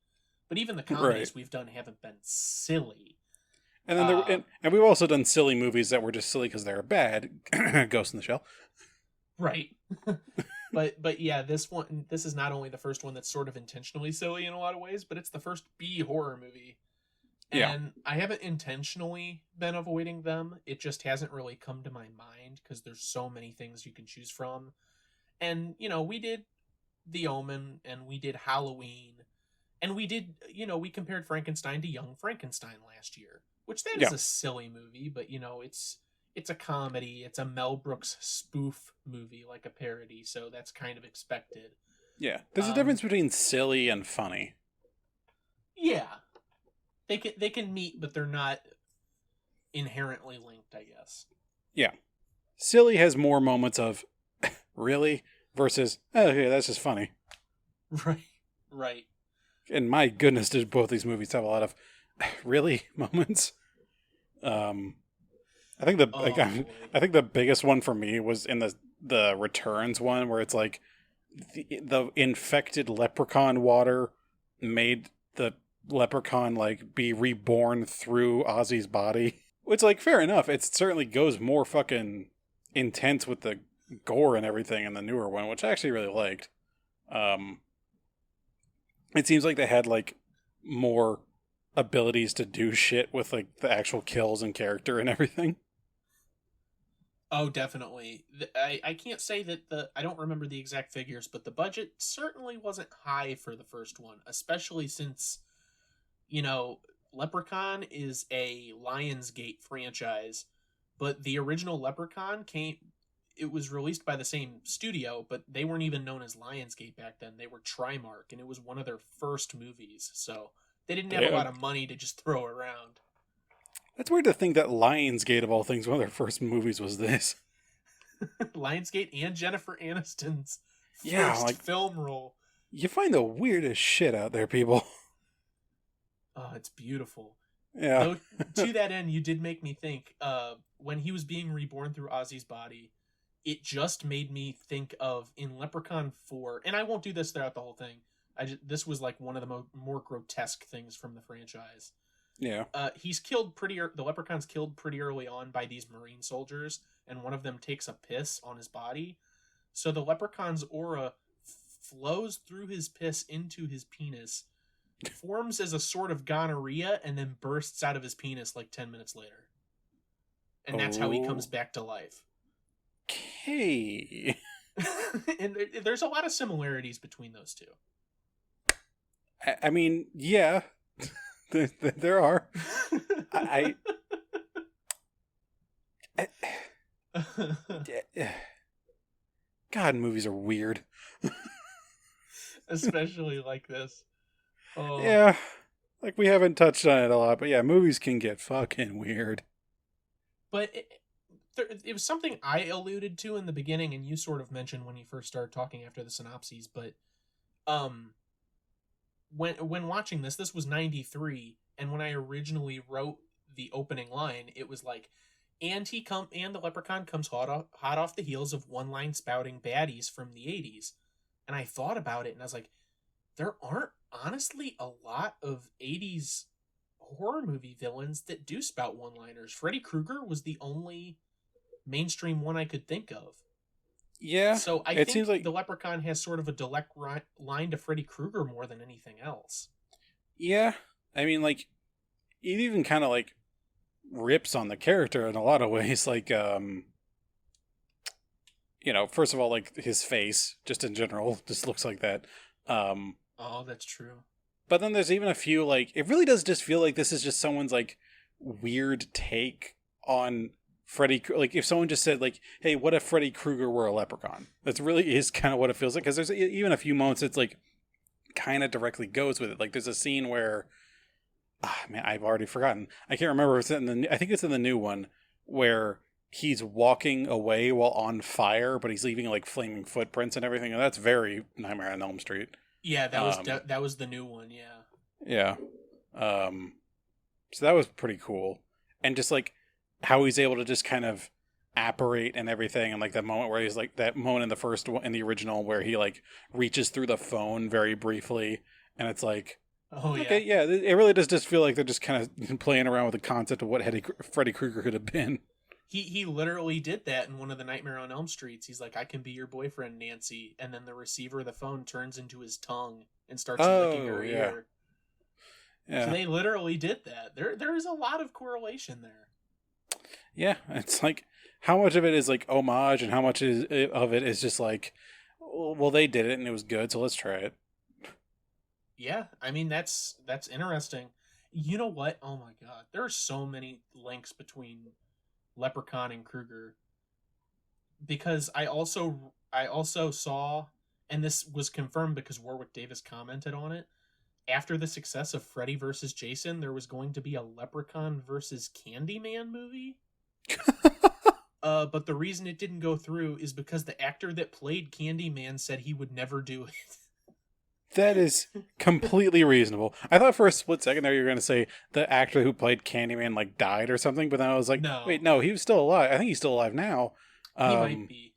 but even the comedies we've done haven't been silly. And then and we've also done silly movies that were just silly because they were bad. Ghost in the Shell. Right. But yeah, this is not only the first one that's sort of intentionally silly in a lot of ways, but it's the first B horror movie. Yeah. And I haven't intentionally been avoiding them. It just hasn't really come to my mind because there's so many things you can choose from. And, we did The Omen and we did Halloween. And we did, we compared Frankenstein to Young Frankenstein last year, which that is a silly movie, but, it's a comedy. It's a Mel Brooks spoof movie, like a parody. So that's kind of expected. Yeah. There's a difference between silly and funny. Yeah. They can meet, but they're not inherently linked, I guess. Yeah. Silly has more moments of, really? Versus, oh, okay, that's just funny. Right. And my goodness, did both these movies have a lot of, really moments? I think the biggest one for me was in the Returns one, where it's like the infected leprechaun water made the leprechaun like be reborn through Ozzy's body. It's like, fair enough. It certainly goes more fucking intense with the gore and everything in the newer one, which I actually really liked. It seems like they had like more abilities to do shit with like the actual kills and character and everything. Oh, definitely. I can't say that I don't remember the exact figures, but the budget certainly wasn't high for the first one, especially since, Leprechaun is a Lionsgate franchise, but the original Leprechaun it was released by the same studio, but they weren't even known as Lionsgate back then. They were Trimark, and it was one of their first movies, so they didn't have a lot of money to just throw around. That's weird to think that Lionsgate, of all things, one of their first movies was this. Lionsgate and Jennifer Aniston's first film role. You find the weirdest shit out there, people. Oh, it's beautiful. Yeah. Though, to that end, you did make me think, when he was being reborn through Ozzy's body, it just made me think of, in Leprechaun 4, and I won't do this throughout the whole thing, this was like one of the more grotesque things from the franchise. Yeah. The Leprechaun's killed pretty early on by these Marine soldiers, and one of them takes a piss on his body. So the Leprechaun's aura flows through his piss into his penis, forms as a sort of gonorrhea, and then bursts out of his penis like 10 minutes later. And that's how he comes back to life. Okay. And there's a lot of similarities between those two. I mean, yeah. There are. God, movies are weird. Especially like this. Oh. Yeah. Like, we haven't touched on it a lot, but yeah, movies can get fucking weird. But it was something I alluded to in the beginning, and you sort of mentioned when you first started talking after the synopses, but when watching this was 93, and when I originally wrote the opening line, it was like, and the Leprechaun comes hot off the heels of one-line spouting baddies from the 80s. And I thought about it, and I was like, there aren't honestly a lot of 80s horror movie villains that do spout one-liners. Freddy Krueger was the only mainstream one I could think of. Yeah. So I think like the Leprechaun has sort of a direct line to Freddy Krueger more than anything else. Yeah. I mean, like, it even kind of, like, rips on the character in a lot of ways. Like, first of all, like, his face, just in general, just looks like that. Oh, that's true. But then there's even a few, like, it really does just feel like this is just someone's, like, weird take on Freddy. Like, if someone just said, like, hey, what if Freddy Krueger were a leprechaun? That really is kind of what it feels like. Because there's even a few moments it's, like, kind of directly goes with it. Like, there's a scene where, man, I've already forgotten. I can't remember if it's I think it's in the new one, where he's walking away while on fire, but he's leaving, like, flaming footprints and everything. And that's very Nightmare on Elm Street. Yeah, that was the new one, yeah. Yeah. So that was pretty cool. And just, like, how he's able to just kind of apparate and everything, and, like, that moment where he's, like, that moment in the first one, in the original, where he, like, reaches through the phone very briefly, and it's like, oh, okay, yeah, it really does just feel like they're just kind of playing around with the concept of what Freddy Krueger could have been. He literally did that in one of the Nightmare on Elm Streets. He's like, "I can be your boyfriend, Nancy," and then the receiver of the phone turns into his tongue and starts licking her yeah. ear. So Yeah. they literally did that. There is a lot of correlation there. Yeah, it's like how much of it is like homage and how much of it is just like, well, they did it and it was good, so let's try it. Yeah, I mean that's interesting. You know what? Oh my god, there are so many links between Leprechaun and Krueger, because I also saw, and this was confirmed because Warwick Davis commented on it. After the success of Freddy vs. Jason, there was going to be a Leprechaun versus Candyman movie. But the reason it didn't go through is because the actor that played Candyman said he would never do it. That is completely reasonable. I thought for a split second there you were going to say the actor who played Candyman like died or something, but then I was like, No. wait, no, he was still alive. I think he's still alive now. He might be.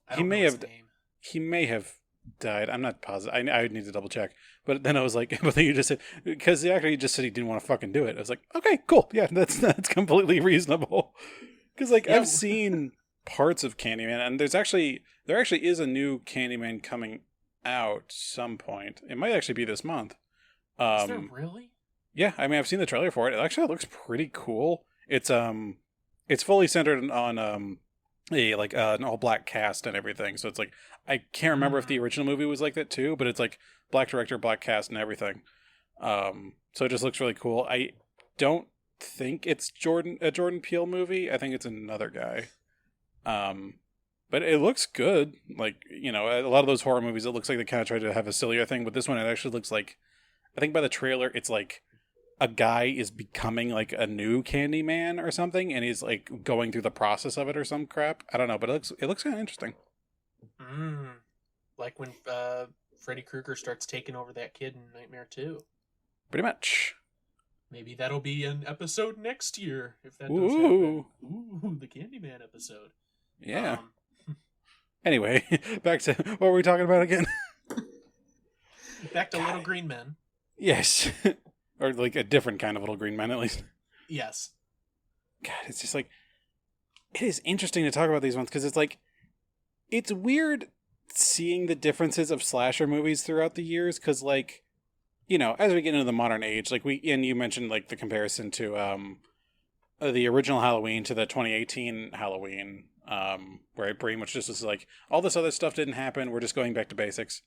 I he don't may know his have. name. He may have died. I'm not positive. I would need to double check. But then I was like, but then you just said, because the actor, he just said he didn't want to fucking do it. I was like, okay, cool. Yeah, that's completely reasonable. Because like Yeah. I've seen parts of Candyman, and there actually is a new Candyman coming out some point. It might actually be this month. Is there really? Yeah, I mean I've seen the trailer for it. It actually looks pretty cool. It's fully centered on an all black cast and everything. So it's like I can't remember if the original movie was like that too, but it's like black director, black cast, and everything. So it just looks really cool. I don't think it's a Jordan Peele movie. I think it's another guy. But it looks good. Like, you know, a lot of those horror movies, it looks like they kind of try to have a sillier thing, but this one, it actually looks like, I think by the trailer, it's like a guy is becoming like a new Candyman or something, and he's like going through the process of it or some crap. I don't know, but it looks kind of interesting. Like when Freddy Krueger starts taking over that kid in Nightmare 2. Pretty much. Maybe that'll be an episode next year, if that does Ooh. happen. Ooh, the Candyman episode. Yeah. Anyway, back to what were we talking about again? Back to Little Green Men. Yes. Or like a different kind of Little Green Men, at least. Yes. God, it's just like, it is interesting to talk about these ones because it's like, it's weird seeing the differences of slasher movies throughout the years because, like, you know, as we get into the modern age, like and you mentioned like the comparison to the original Halloween to the 2018 Halloween, where it pretty much just was like all this other stuff didn't happen. We're just going back to basics.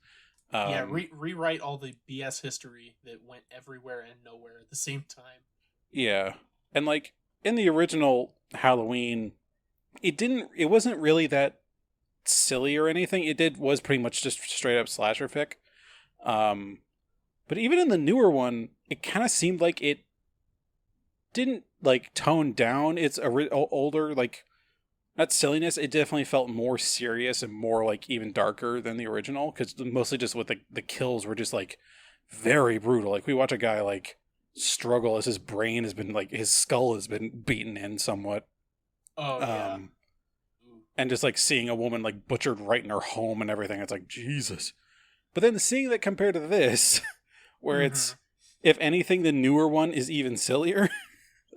Rewrite all the BS history that went everywhere and nowhere at the same time. Yeah, and like in the original Halloween, it wasn't really that silly or anything. Was pretty much just straight up slasher fic. But even in the newer one, it kind of seemed like it didn't like tone down its older, like, not silliness. It definitely felt more serious and more like even darker than the original, because mostly just with the kills were just like very brutal. Like we watch a guy like struggle as his brain has been like, his skull has been beaten in somewhat. Oh yeah. And just like seeing a woman like butchered right in her home and everything, it's like Jesus. But then seeing that compared to this, where it's, if anything, the newer one is even sillier.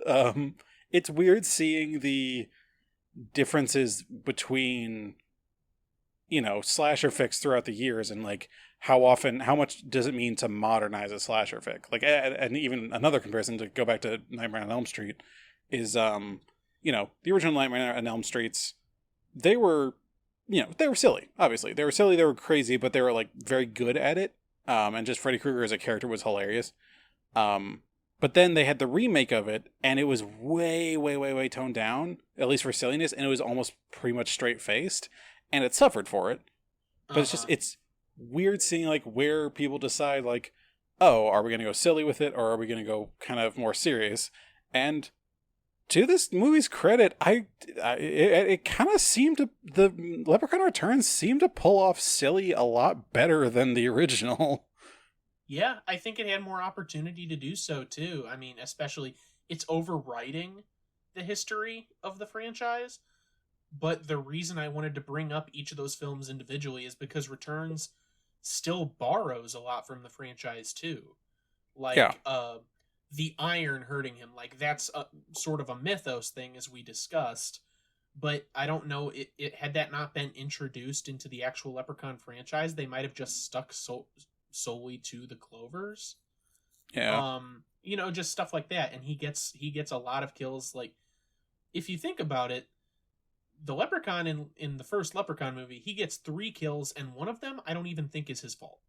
It's weird seeing the differences between, you know, slasher fics throughout the years, and like how much does it mean to modernize a slasher fic? Like, and even another comparison to go back to Nightmare on Elm Street is, you know, the original Nightmare on Elm Streets, they were silly. Obviously, they were silly, they were crazy, but they were like very good at it. And just Freddy Krueger as a character was hilarious. But then they had the remake of it, and it was way, way, way, way toned down, at least for silliness, and it was almost pretty much straight-faced, and it suffered for it. But it's weird seeing, like, where people decide, like, oh, are we going to go silly with it, or are we going to go kind of more serious? And to this movie's credit, it kind of seemed to, the Leprechaun Returns seemed to pull off silly a lot better than the original. Yeah, I think it had more opportunity to do so, too. I mean, especially, it's overwriting the history of the franchise. But the reason I wanted to bring up each of those films individually is because Returns still borrows a lot from the franchise, too. Like, the iron hurting him. Like, that's sort of a mythos thing, as we discussed. but I don't know, it had that not been introduced into the actual Leprechaun franchise, they might have just stuck solely to the Clovers. Yeah. Just stuff like that, and he gets a lot of kills. Like, if you think about it, the Leprechaun in the first Leprechaun movie, he gets 3 kills, and one of them I don't even think is his fault.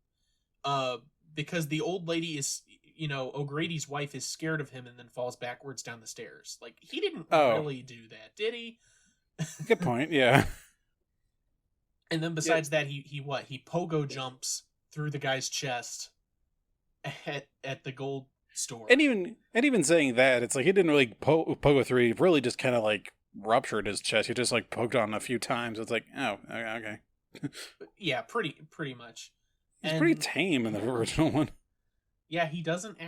Because the old lady is, O'Grady's wife is scared of him and then falls backwards down the stairs. Like, he didn't really do that, did he? Good point. Yeah. And then besides that, he pogo jumps through the guy's chest at the gold store. And even saying that, it's like he didn't really pogo through. He really just kind of like ruptured his chest. He just like poked on a few times. It's like, oh, okay. Yeah, pretty much. He's pretty tame in the original one. Yeah, he doesn't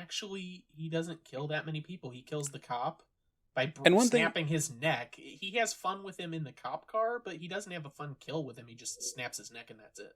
kill that many people. He kills the cop by snapping his neck. He has fun with him in the cop car, but he doesn't have a fun kill with him. He just snaps his neck and that's it.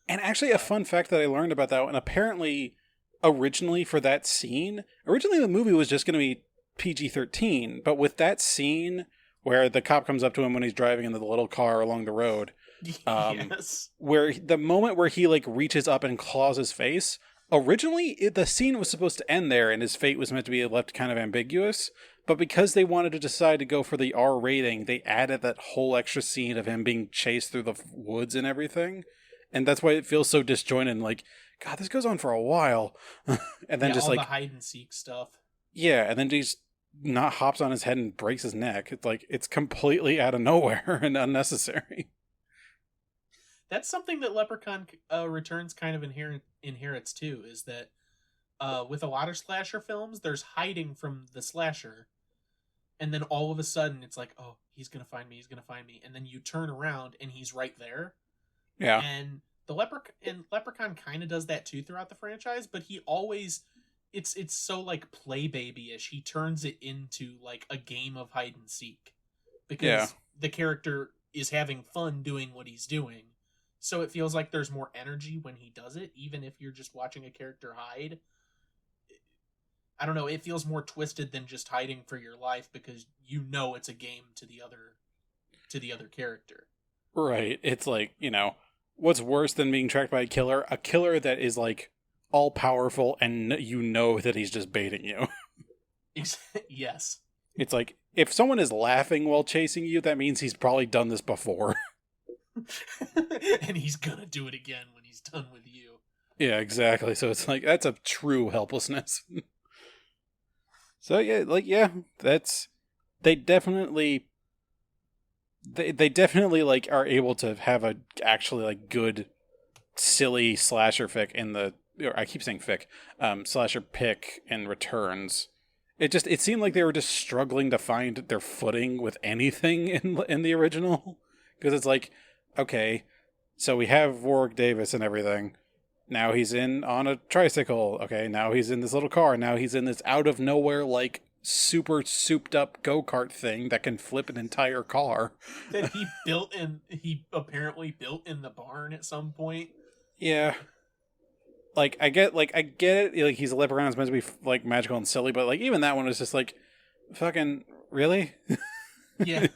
And actually, a fun fact that I learned about that one, apparently, originally for that scene, the movie was just going to be PG-13, but with that scene where the cop comes up to him when he's driving in the little car along the road, yes, where the moment where he like reaches up and claws his face, originally the scene was supposed to end there and his fate was meant to be left kind of ambiguous, but because they wanted to decide to go for the R rating, they added that whole extra scene of him being chased through the woods and everything, and that's why it feels so disjointed. Like, God, this goes on for a while. And then just all like the hide and seek stuff. Yeah, and then just not hops on his head and breaks his neck. It's like it's completely out of nowhere and unnecessary. That's something that Leprechaun Returns kind of inherits too, is that with a lot of slasher films, there's hiding from the slasher, and then all of a sudden it's like, oh, he's gonna find me, and then you turn around and he's right there. Yeah. And the Leprechaun kind of does that too throughout the franchise, but he always, it's so like play baby-ish. He turns it into like a game of hide and seek because the character is having fun doing what he's doing. So it feels like there's more energy when he does it, even if you're just watching a character hide. I don't know, it feels more twisted than just hiding for your life because it's a game to the other character. Right. It's like, what's worse than being tracked by a killer? A killer that is like all powerful and that he's just baiting you. Yes. It's like if someone is laughing while chasing you, that means he's probably done this before. And he's gonna do it again when he's done with you. Yeah, exactly. So it's like that's a true helplessness. So that's they definitely like are able to have a actually like good silly slasher fic I keep saying fic, slasher pick in Returns. It seemed like they were just struggling to find their footing with anything in the original, because it's like, okay, so we have Warwick Davis and everything. Now he's on a tricycle. Okay, now he's in this little car. Now he's in this out of nowhere like super souped up go-kart thing that can flip an entire car that he apparently built in the barn at some point. Yeah. Like I get it, like he's a leprechaun, it's meant to be like magical and silly, but like even that one was just like, fucking really? Yeah.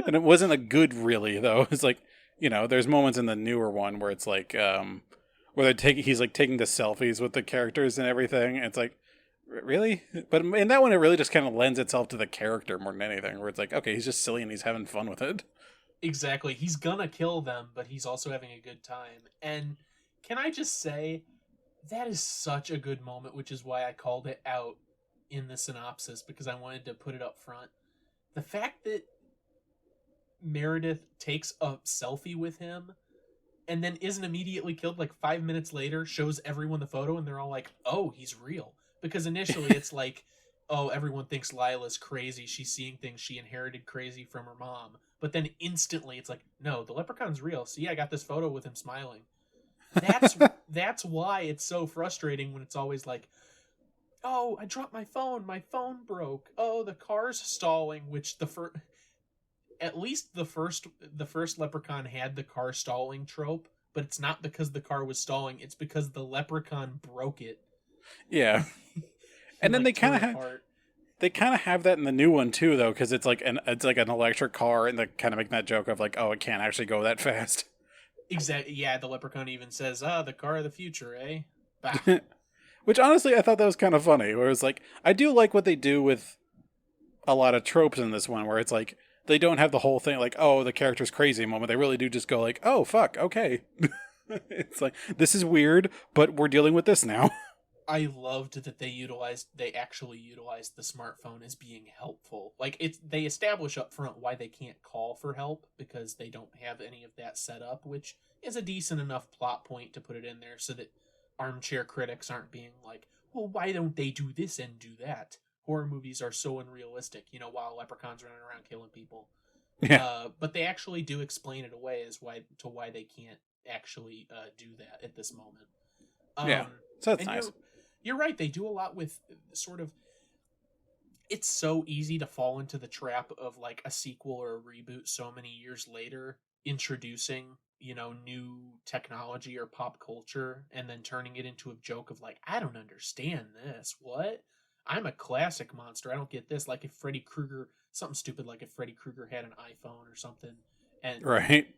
And it wasn't a good really though. It's like, there's moments in the newer one where it's like where he's like taking the selfies with the characters and everything. And it's like, really? But in that one, it really just kind of lends itself to the character more than anything, where it's like, okay, he's just silly and he's having fun with it. Exactly. He's gonna kill them, but he's also having a good time. And can I just say, that is such a good moment, which is why I called it out in the synopsis, because I wanted to put it up front. The fact that Meredith takes a selfie with him and then isn't immediately killed like 5 minutes later, shows everyone the photo, and they're all like, oh, he's real. Because initially it's like, oh, everyone thinks Lila's crazy. She's seeing things she inherited crazy from her mom. But then instantly it's like, no, the leprechaun's real. See, I got this photo with him smiling. That's why it's so frustrating when it's always like, oh, I dropped my phone broke. Oh, the car's stalling, which at least the first Leprechaun had the car stalling trope, but it's not because the car was stalling, it's because the Leprechaun broke it. Yeah. And then they kind of They kind of have that in the new one too, though, because it's like an electric car, and they're kind of making that joke of like, oh, it can't actually go that fast. Exactly. Yeah, the Leprechaun even says, the car of the future, eh? Bah. Which honestly, I thought that was kind of funny. Where it's like, I do like what they do with a lot of tropes in this one, where it's like they don't have the whole thing like, oh, the character's crazy moment. They really do just go like, oh, fuck, okay. It's like, this is weird, but we're dealing with this now. I loved that they actually utilized the smartphone as being helpful. Like they establish up front why they can't call for help because they don't have any of that set up, which is a decent enough plot point to put it in there so that armchair critics aren't being like, well, why don't they do this and do that? Horror movies are so unrealistic, while leprechauns running around killing people. Yeah. But they actually do explain it away as why they can't actually do that at this moment. Yeah. So that's nice. You're right. They do a lot with sort of. It's so easy to fall into the trap of like a sequel or a reboot so many years later, introducing, new technology or pop culture and then turning it into a joke of like, I don't understand this. What? I'm a classic monster. I don't get this. Like if Freddy Krueger, something stupid like if Freddy Krueger had an iPhone or something. And right.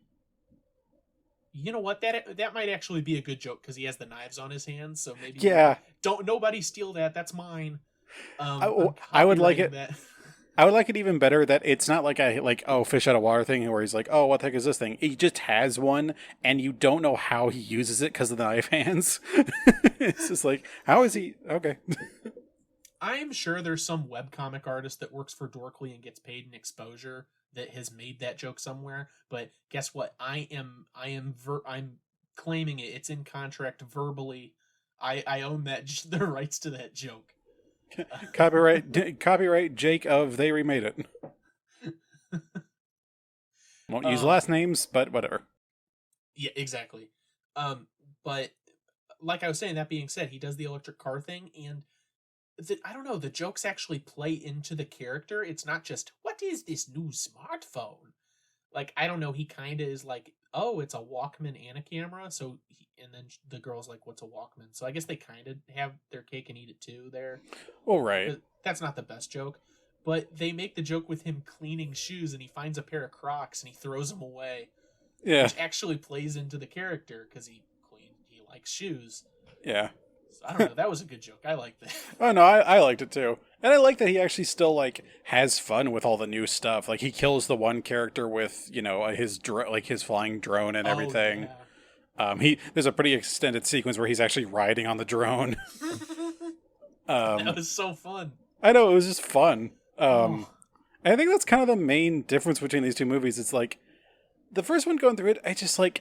You know what? That might actually be a good joke because he has the knives on his hands. So maybe don't nobody steal that. That's mine. I would like it. That. I would like it even better that it's not like a fish out of water thing where he's like, oh, what the heck is this thing? He just has one and you don't know how he uses it because of the knife hands. It's just like, how is he? Okay. I'm sure there's some webcomic artist that works for Dorkly and gets paid in exposure that has made that joke somewhere, but guess what? I'm claiming it. It's in contract verbally. I own the rights to that joke. Copyright Jake of They Remade It. Won't use last names, but whatever. Yeah, exactly. But like I was saying, that being said, he does the electric car thing, and I don't know, the jokes actually play into the character. It's not just, what is this new smartphone? Like, I don't know, he kind of is like, oh, it's a Walkman and a camera. And then the girl's like, what's a Walkman? So I guess they kind of have their cake and eat it too there. Well, right. But that's not the best joke. But they make the joke with him cleaning shoes and he finds a pair of Crocs and he throws them away. Yeah. Which actually plays into the character because he likes shoes. Yeah. I don't know. That was a good joke. I like that. Oh no, I liked it too, and I like that he actually still like has fun with all the new stuff. Like he kills the one character with his flying drone and everything. Yeah. There's a pretty extended sequence where he's actually riding on the drone. That was so fun. I know, it was just fun. And I think that's kind of the main difference between these two movies. It's like the first one going through it, I just like.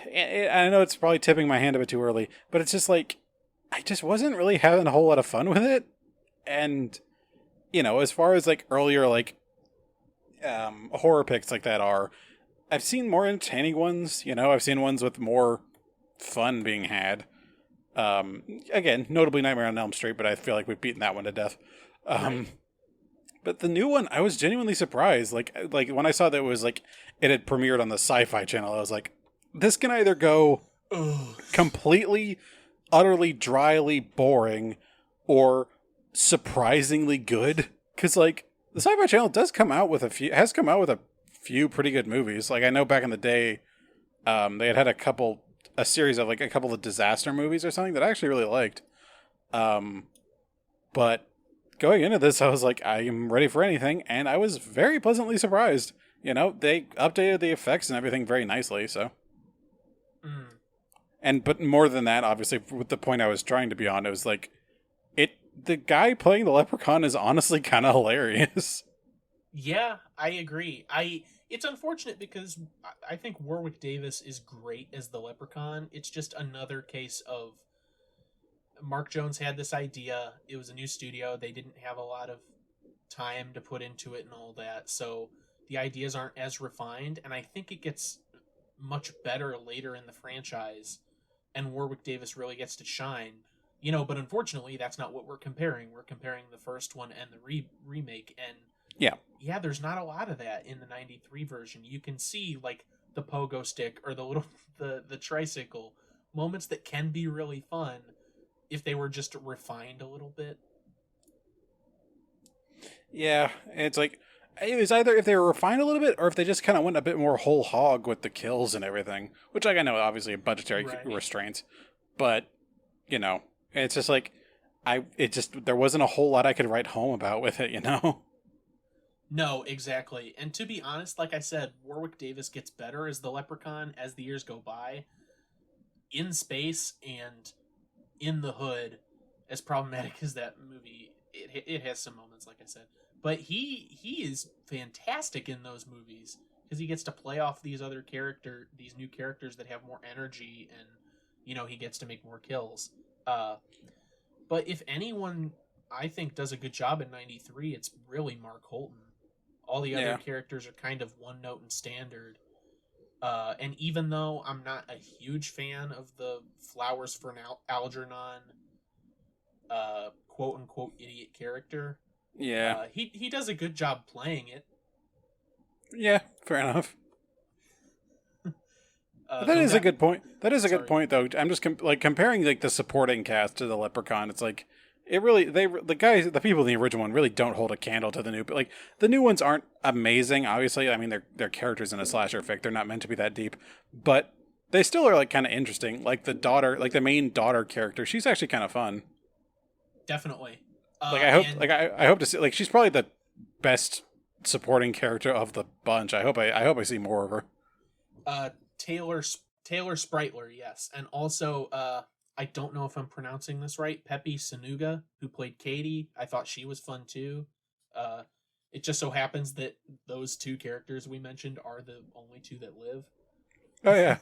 I know it's probably tipping my hand a bit too early, but it's just like I just wasn't really having a whole lot of fun with it. And as far as like earlier horror picks like that are, I've seen more entertaining ones. I've seen ones with more fun being had. Again, notably Nightmare on Elm Street, but I feel like we've beaten that one to death. Right. But the new one, I was genuinely surprised. Like when I saw that it was like it had premiered on the Sci-Fi Channel, I was like, this can either go completely, utterly, dryly boring, or surprisingly good. Because like the Sci-Fi Channel has come out with a few pretty good movies. Like I know back in the day, they had a series of like a couple of disaster movies or something that I actually really liked. But going into this, I was like, I am ready for anything, and I was very pleasantly surprised. They updated the effects and everything very nicely, so. But more than that, obviously, with the point I was trying to be on, it was like, the guy playing the Leprechaun is honestly kind of hilarious. Yeah, I agree. It's unfortunate because I think Warwick Davis is great as the Leprechaun. It's just another case of Mark Jones had this idea. It was a new studio. They didn't have a lot of time to put into it and all that. So the ideas aren't as refined. And I think it gets much better later in the franchise. And Warwick Davis really gets to shine. But unfortunately, that's not what we're comparing. We're comparing the first one and the remake. And yeah, there's not a lot of that in the 93 version. You can see like the pogo stick or the tricycle moments that can be really fun if they were just refined a little bit. Yeah, it's like it was either if they were refined a little bit, or if they just kind of went a bit more whole hog with the kills and everything. Which, like, I know, obviously, budgetary Right. restraints, but it's just like there wasn't a whole lot I could write home about with it. No, exactly. And to be honest, like I said, Warwick Davis gets better as the Leprechaun as the years go by. In space and in the hood, as problematic as that movie, it has some moments, like I said. But he is fantastic in those movies because he gets to play off these new characters that have more energy, and he gets to make more kills. But if anyone, I think, does a good job in '93, it's really Mark Holton. All the other Yeah. characters are kind of one note and standard. And even though I'm not a huge fan of the Flowers for Algernon quote unquote idiot character, Yeah. he does a good job playing it. Yeah. Fair enough. But that Who is a got good point. That is a good sorry. point, though. I'm just comparing like the supporting cast to the Leprechaun. It's like it really the people in the original one really don't hold a candle to the new. But like the new ones aren't amazing. Obviously, I mean they're characters in a slasher fic. They're not meant to be that deep, but they still are like kind of interesting. Like the daughter, like the main daughter character, she's actually kind of fun. Definitely. Like I hope, And like I hope to see. Like she's probably the best supporting character of the bunch. I hope I see more of her. uh, Taylor Spritler, yes, and also I don't know if I'm pronouncing this right. Pepe Sanuga, who played Katie, I thought she was fun too. Uh, it just so happens that those two characters we mentioned are the only two that live. Oh yeah,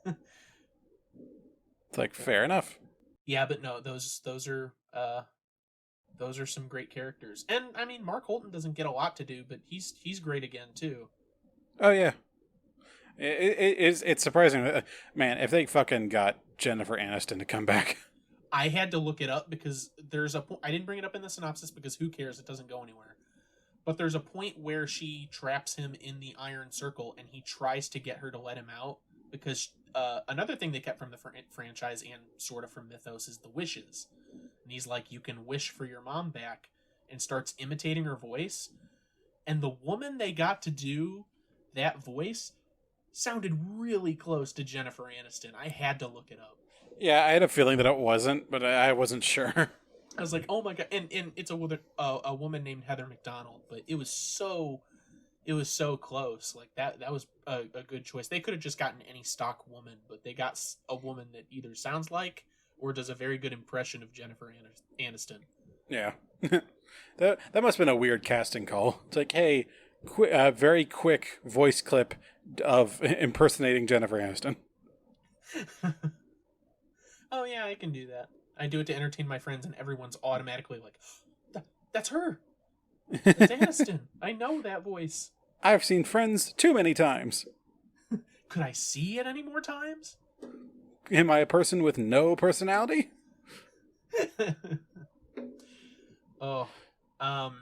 it's like fair enough. Yeah, but no, those are some great characters, and I mean Mark Holton doesn't get a lot to do, but he's great again too. Oh yeah. It's surprising, man. If they fucking got Jennifer Aniston to come back, I had to look it up because there's a point. I didn't bring it up in the synopsis because who cares? It doesn't go anywhere. But there's a point where she traps him in the iron circle, and he tries to get her to let him out because another thing they kept from the franchise and sort of from Mythos is the wishes. And he's like, "You can wish for your mom back," and starts imitating her voice. And the woman they got to do that voice sounded really close to Jennifer Aniston. I had to look it up. yeah, I had a feeling that it wasn't, but I wasn't sure. I was like, oh my god, and it's a woman named Heather McDonald, but it was so close. Like that was a good choice. They could have just gotten any stock woman, but they got a woman that either sounds like or does a very good impression of Jennifer Aniston. Yeah, that must have been a weird casting call. It's like, hey, very quick voice clip of impersonating Jennifer Aniston. Oh yeah, I can do that. I do it to entertain my friends, and everyone's automatically like, "That's her. That's Aniston. I know that voice." I've seen Friends too many times. Could I see it any more times? Am I a person with no personality? Oh, um,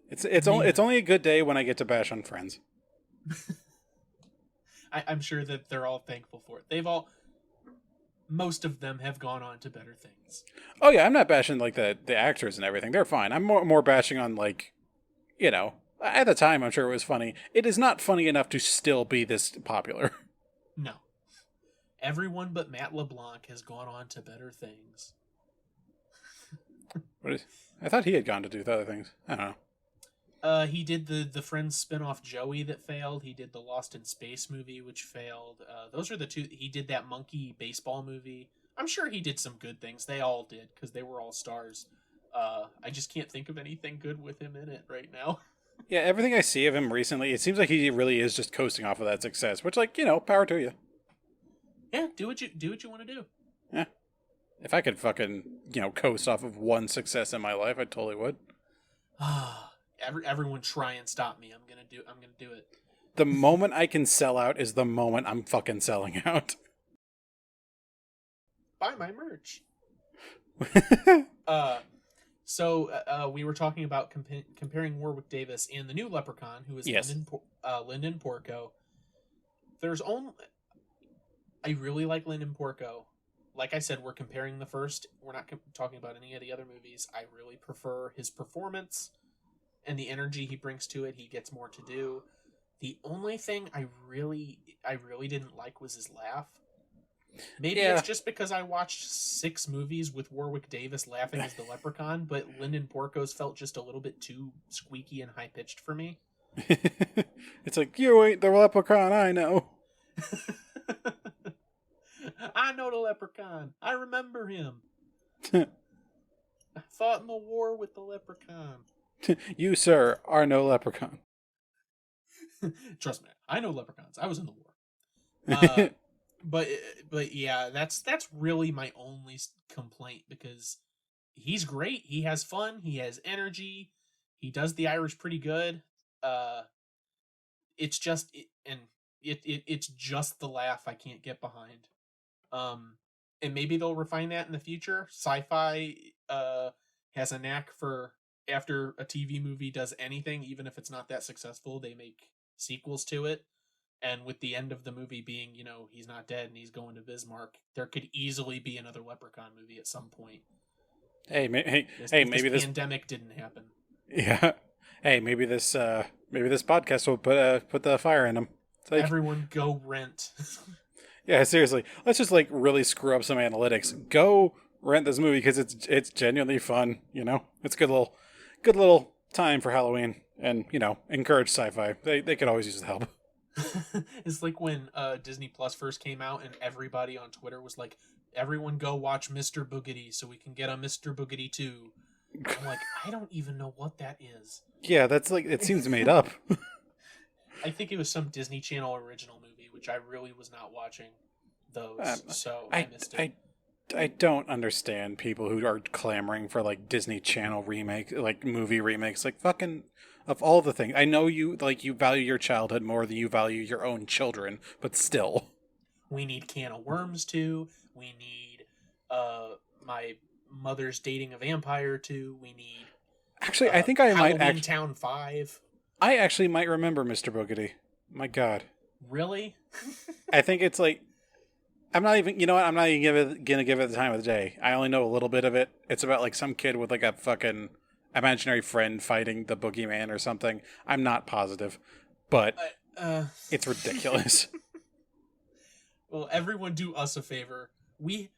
It's only a good day when I get to bash on Friends. I'm sure that they're all thankful for it. Most of them have gone on to better things. Oh yeah, I'm not bashing like the actors and everything. They're fine. I'm more bashing on like, at the time I'm sure it was funny. It is not funny enough to still be this popular. No, everyone but Matt LeBlanc has gone on to better things. I thought he had gone to do the other things. I don't know. He did the Friends spin-off Joey that failed. He did the Lost in Space movie, which failed. Those are the two. He did that monkey baseball movie. I'm sure he did some good things. They all did because they were all stars. I just can't think of anything good with him in it right now. Yeah, everything I see of him recently, it seems like he really is just coasting off of that success. Which, like, power to you. Yeah, do what you want to do. Yeah, if I could fucking coast off of one success in my life, I totally would. Everyone try and stop me. I'm gonna do it. The moment I can sell out is the moment I'm fucking selling out. Buy my merch. So we were talking about comparing Warwick Davis and the new Leprechaun, who is Yes. Lyndon Porco. I really like Lyndon Porco. Like I said, we're comparing the first. We're not talking about any of the other movies. I really prefer his performance. and the energy he brings to it, he gets more to do. The only thing I really didn't like was his laugh. Maybe it's just because I watched 6 movies with Warwick Davis laughing as the Leprechaun, but Lyndon Porco's felt just a little bit too squeaky and high-pitched for me. It's like, you ain't the Leprechaun, I know. I know the Leprechaun. I remember him. I fought in the war with the Leprechaun. You, sir, are no Leprechaun. Trust me, I know leprechauns. I was in the war. But yeah, that's really my only complaint, because he's great. He has fun. He has energy. He does the Irish pretty good. It's just it's just the laugh I can't get behind. And maybe they'll refine that in the future. Sci-fi has a knack for, after a TV movie does anything, even if it's not that successful, they make sequels to it. And with the end of the movie being, he's not dead and he's going to Bismarck, there could easily be another Leprechaun movie at some point. Maybe this pandemic didn't happen. Yeah. Hey, maybe this podcast will put the fire in them. Like, everyone go rent. Yeah, seriously. Let's just really screw up some analytics. Go rent this movie because it's genuinely fun. It's good little time for Halloween, and encourage sci-fi. They could always use the help. It's like when Disney Plus first came out, and everybody on Twitter was like, "Everyone go watch Mr. Boogedy so we can get a Mr. Boogedy 2." I'm like, I don't even know what that is. Yeah, that's it seems made up. I think it was some Disney Channel original movie, which I really was not watching those, so I missed it. I don't understand people who are clamoring for Disney Channel remake, movie remakes, fucking, of all the things. I know you you value your childhood more than you value your own children, but still. We need Can of Worms 2. We need My Mother's Dating a Vampire 2. We need actually, I think I Halloween might Town 5. I actually might remember Mr. Boogedy. My God. Really? I think it's I'm not even, I'm not even gonna give it the time of the day. I only know a little bit of it. It's about some kid with a fucking imaginary friend fighting the boogeyman or something. I'm not positive, but it's ridiculous. Well, everyone do us a favor.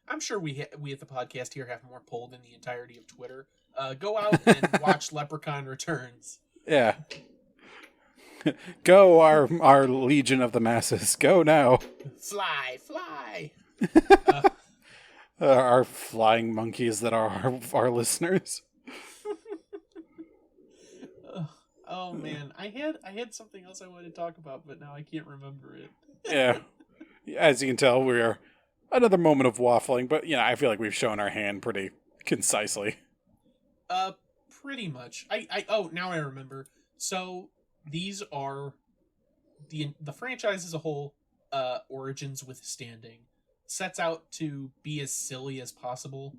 I'm sure we at the podcast here have more pull than the entirety of Twitter. Go out and watch Leprechaun Returns. Yeah. Go, our legion of the masses. Go now. Fly. Our flying monkeys that are our listeners. Oh man, I had something else I wanted to talk about, but now I can't remember it. Yeah. As you can tell, we are another moment of waffling, but I feel like we've shown our hand pretty concisely. Pretty much. Now I remember. So these are the franchise as a whole, Origins Withstanding, sets out to be as silly as possible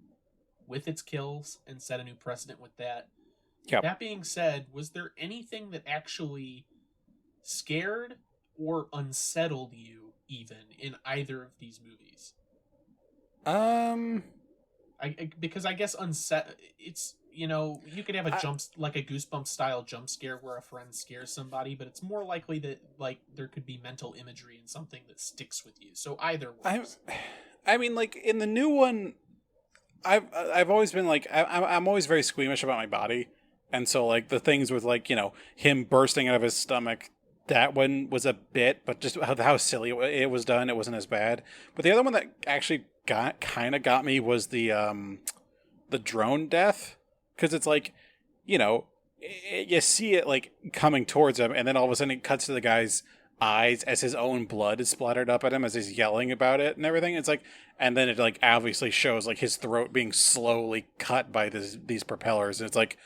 with its kills and set a new precedent with that. Yep. That being said, was there anything that actually scared or unsettled you even in either of these movies? Because I guess it's, you could have a Goosebumps style jump scare where a friend scares somebody, but it's more likely that there could be mental imagery in something that sticks with you. So either works. I mean, in the new one, I've always been I'm always very squeamish about my body, and so the things with him bursting out of his stomach, that one was a bit, but just how silly it was done, it wasn't as bad. But the other one that actually got me was the drone death. Because it's you see it coming towards him, and then all of a sudden it cuts to the guy's eyes as his own blood is splattered up at him as he's yelling about it and everything. It's and then it obviously shows his throat being slowly cut by these propellers, and it's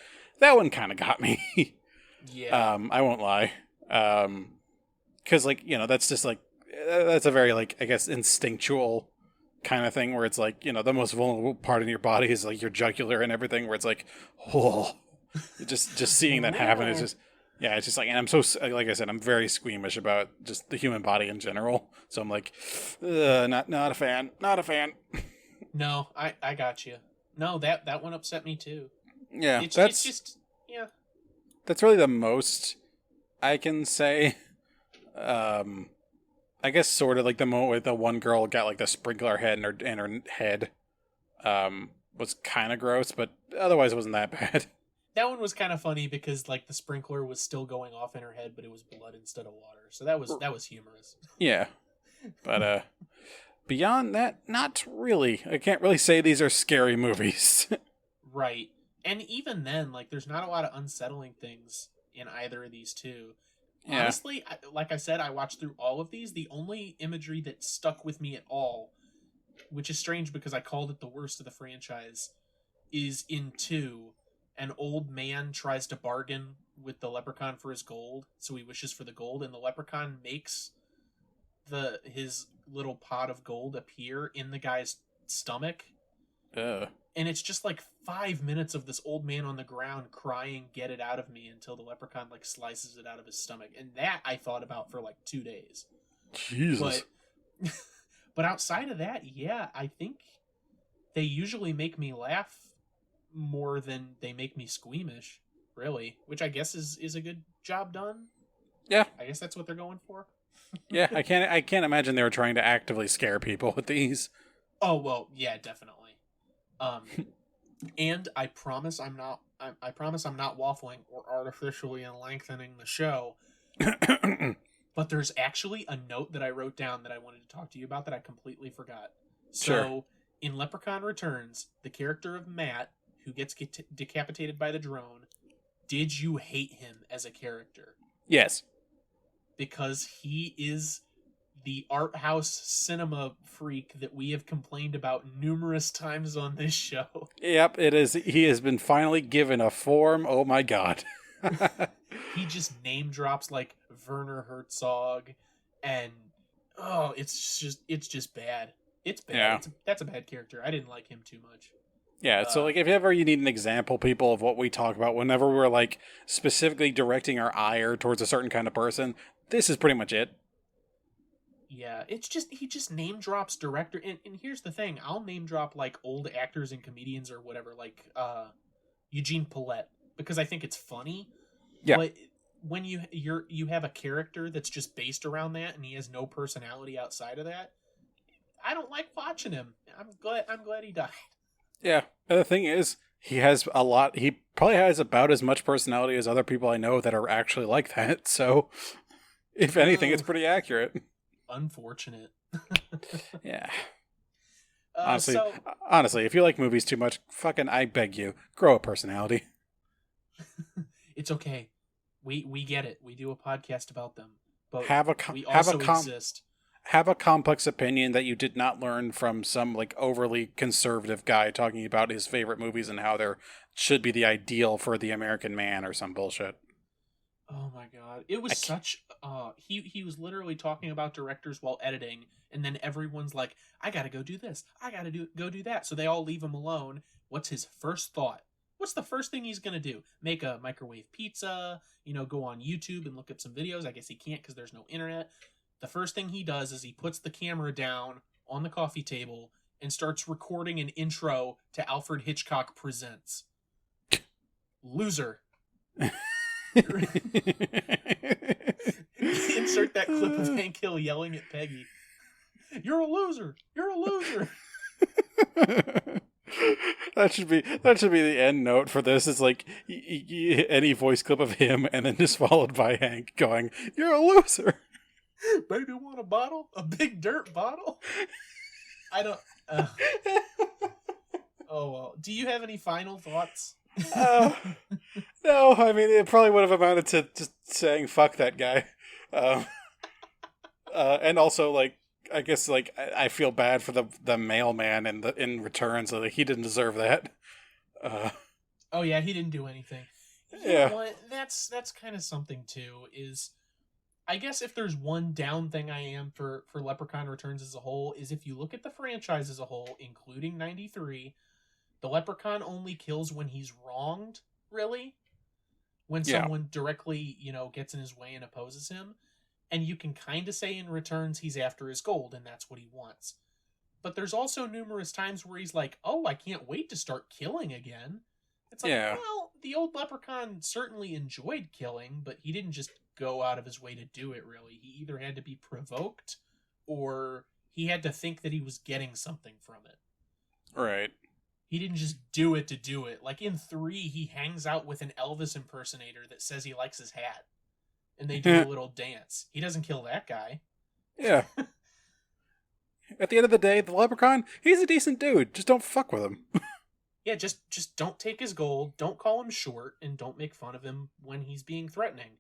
that one kind of got me. Yeah. I won't lie. Because that's just that's a very I guess instinctual kind of thing where it's the most vulnerable part of your body is your jugular and everything, where it's oh, just seeing that happen is just, yeah, it's just and I'm so, like I said, I'm very squeamish about just the human body in general, so I'm not a fan. No, I got you. No, that one upset me too. Yeah, it's just, yeah. that's really the most I can say. I guess sort of like the moment where the one girl got like the sprinkler head in her head was kind of gross, but otherwise it wasn't that bad. That one was kind of funny because like the sprinkler was still going off in her head, but it was blood instead of water. So that was humorous. Yeah. But beyond that, not really. I can't really say these are scary movies. Right. And even then, like there's not a lot of unsettling things in either of these two. Yeah. Honestly, like I said, I watched through all of these. The only imagery that stuck with me at all, which is strange because I called it the worst of the franchise, is in 2. An old man tries to bargain with the leprechaun for his gold, so he wishes for the gold, and the leprechaun makes his little pot of gold appear in the guy's stomach. And it's just like 5 minutes of this old man on the ground crying, "Get it out of me," until the leprechaun like slices it out of his stomach. And that I thought about for like 2 days. Jesus. But outside of that, yeah, I think they usually make me laugh more than they make me squeamish, really, which I guess is a good job done. Yeah. I guess that's what they're going for. Yeah, I can't imagine they were trying to actively scare people with these. Oh, well, yeah, definitely. And I promise I'm not waffling or artificially lengthening the show. But there's actually a note that I wrote down that I wanted to talk to you about that I completely forgot. So, in Leprechaun Returns, the character of Matt, who gets decapitated by the drone, did you hate him as a character? Yes. Because he is the art house cinema freak that we have complained about numerous times on this show. Yep, it is. He has been finally given a form. Oh my god. He just name drops like Werner Herzog, and it's just bad. It's bad. Yeah. That's a bad character. I didn't like him too much. Yeah, so like if ever you need an example, people, of what we talk about whenever we're like specifically directing our ire towards a certain kind of person, this is pretty much it. Yeah, it's just he just name drops director, and here's the thing: I'll name drop like old actors and comedians or whatever, like Eugene Pallette, because I think it's funny. Yeah. But when you have a character that's just based around that, and he has no personality outside of that, I don't like watching him. I'm glad he died. Yeah, and the thing is, he probably has about as much personality as other people I know that are actually like that. So, if anything, it's pretty accurate. Unfortunate. Yeah. Honestly, if you like movies too much, fucking, I beg you, grow a personality. It's okay. We get it. We do a podcast about them, but we exist. Have a complex opinion that you did not learn from some like overly conservative guy talking about his favorite movies and how they should be the ideal for the American man or some bullshit. Oh my god. It was he was literally talking about directors while editing, and then everyone's like, I gotta go do this. I gotta go do that. So they all leave him alone. What's his first thought? What's the first thing he's gonna do? Make a microwave pizza, go on YouTube and look up some videos. I guess he can't because there's no internet. The first thing he does is he puts the camera down on the coffee table and starts recording an intro to Alfred Hitchcock Presents. Loser. Insert that clip of Hank Hill yelling at Peggy. You're a loser. You're a loser. That should be the end note for this. It's like any voice clip of him, and then just followed by Hank going, "You're a loser." Baby, want a bottle? A big dirt bottle? I don't. Oh well. Do you have any final thoughts? No, I mean it probably would have amounted to just saying "fuck that guy," and also like I guess like I feel bad for the mailman in return, so like, he didn't deserve that. Oh yeah, he didn't do anything. You know what? That's kind of something too. Is I guess if there's one down thing I am for Leprechaun Returns as a whole, is if you look at the franchise as a whole, including 93, the Leprechaun only kills when he's wronged, really. When someone directly, gets in his way and opposes him. And you can kind of say in Returns he's after his gold, and that's what he wants. But there's also numerous times where he's like, oh, I can't wait to start killing again. It's like, well, the old leprechaun certainly enjoyed killing, but he didn't just go out of his way to do it, really. He either had to be provoked, or he had to think that he was getting something from it. Right. He didn't just do it to do it. Like in 3, he hangs out with an Elvis impersonator that says he likes his hat. And they do a little dance. He doesn't kill that guy. Yeah. At the end of the day, the leprechaun, he's a decent dude. Just don't fuck with him. Yeah, just don't take his gold, don't call him short, and don't make fun of him when he's being threatening.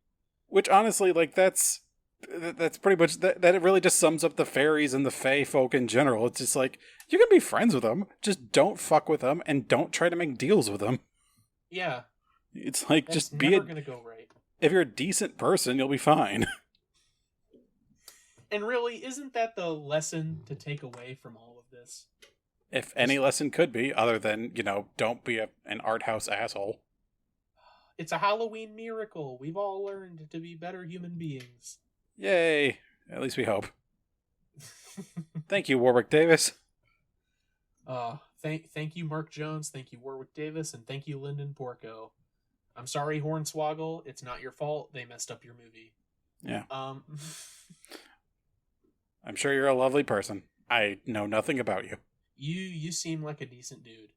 Which, honestly, like, that's pretty much, that it really just sums up the fairies and the fae folk in general. It's just like, you can be friends with them, just don't fuck with them, and don't try to make deals with them. Yeah. It's like, That's just never gonna go right. If you're a decent person, you'll be fine. And really, isn't that the lesson to take away from all of this? If any lesson could be, other than, don't be an art house asshole. It's a Halloween miracle. We've all learned to be better human beings. Yay. At least we hope. Thank you, Warwick Davis. Thank you, Mark Jones. Thank you, Warwick Davis. And thank you, Lyndon Porco. I'm sorry, Hornswoggle. It's not your fault. They messed up your movie. Yeah. I'm sure you're a lovely person. I know nothing about you. You seem like a decent dude.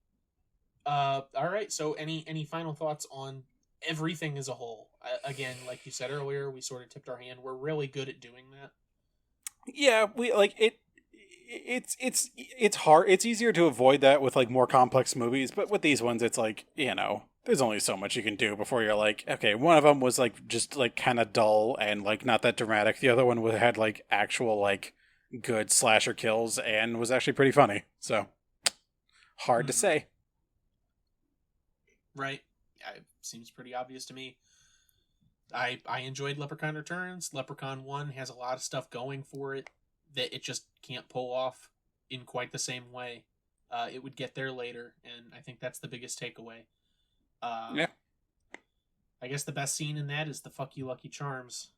All right. So any final thoughts on everything as a whole? Again, like you said earlier, we sort of tipped our hand. We're really good at doing that. Yeah, we like it. It's hard. It's easier to avoid that with like more complex movies, but with these ones, it's like, there's only so much you can do before you're like, okay, one of them was like just like kind of dull and like not that dramatic. The other one had like actual like good slasher kills and was actually pretty funny. So hard to say. Right. It seems pretty obvious to me. I enjoyed Leprechaun Returns. Leprechaun 1 has a lot of stuff going for it that it just can't pull off in quite the same way. It would get there later, and I think that's the biggest takeaway. Yeah. I guess the best scene in that is the "Fuck You, Lucky Charms."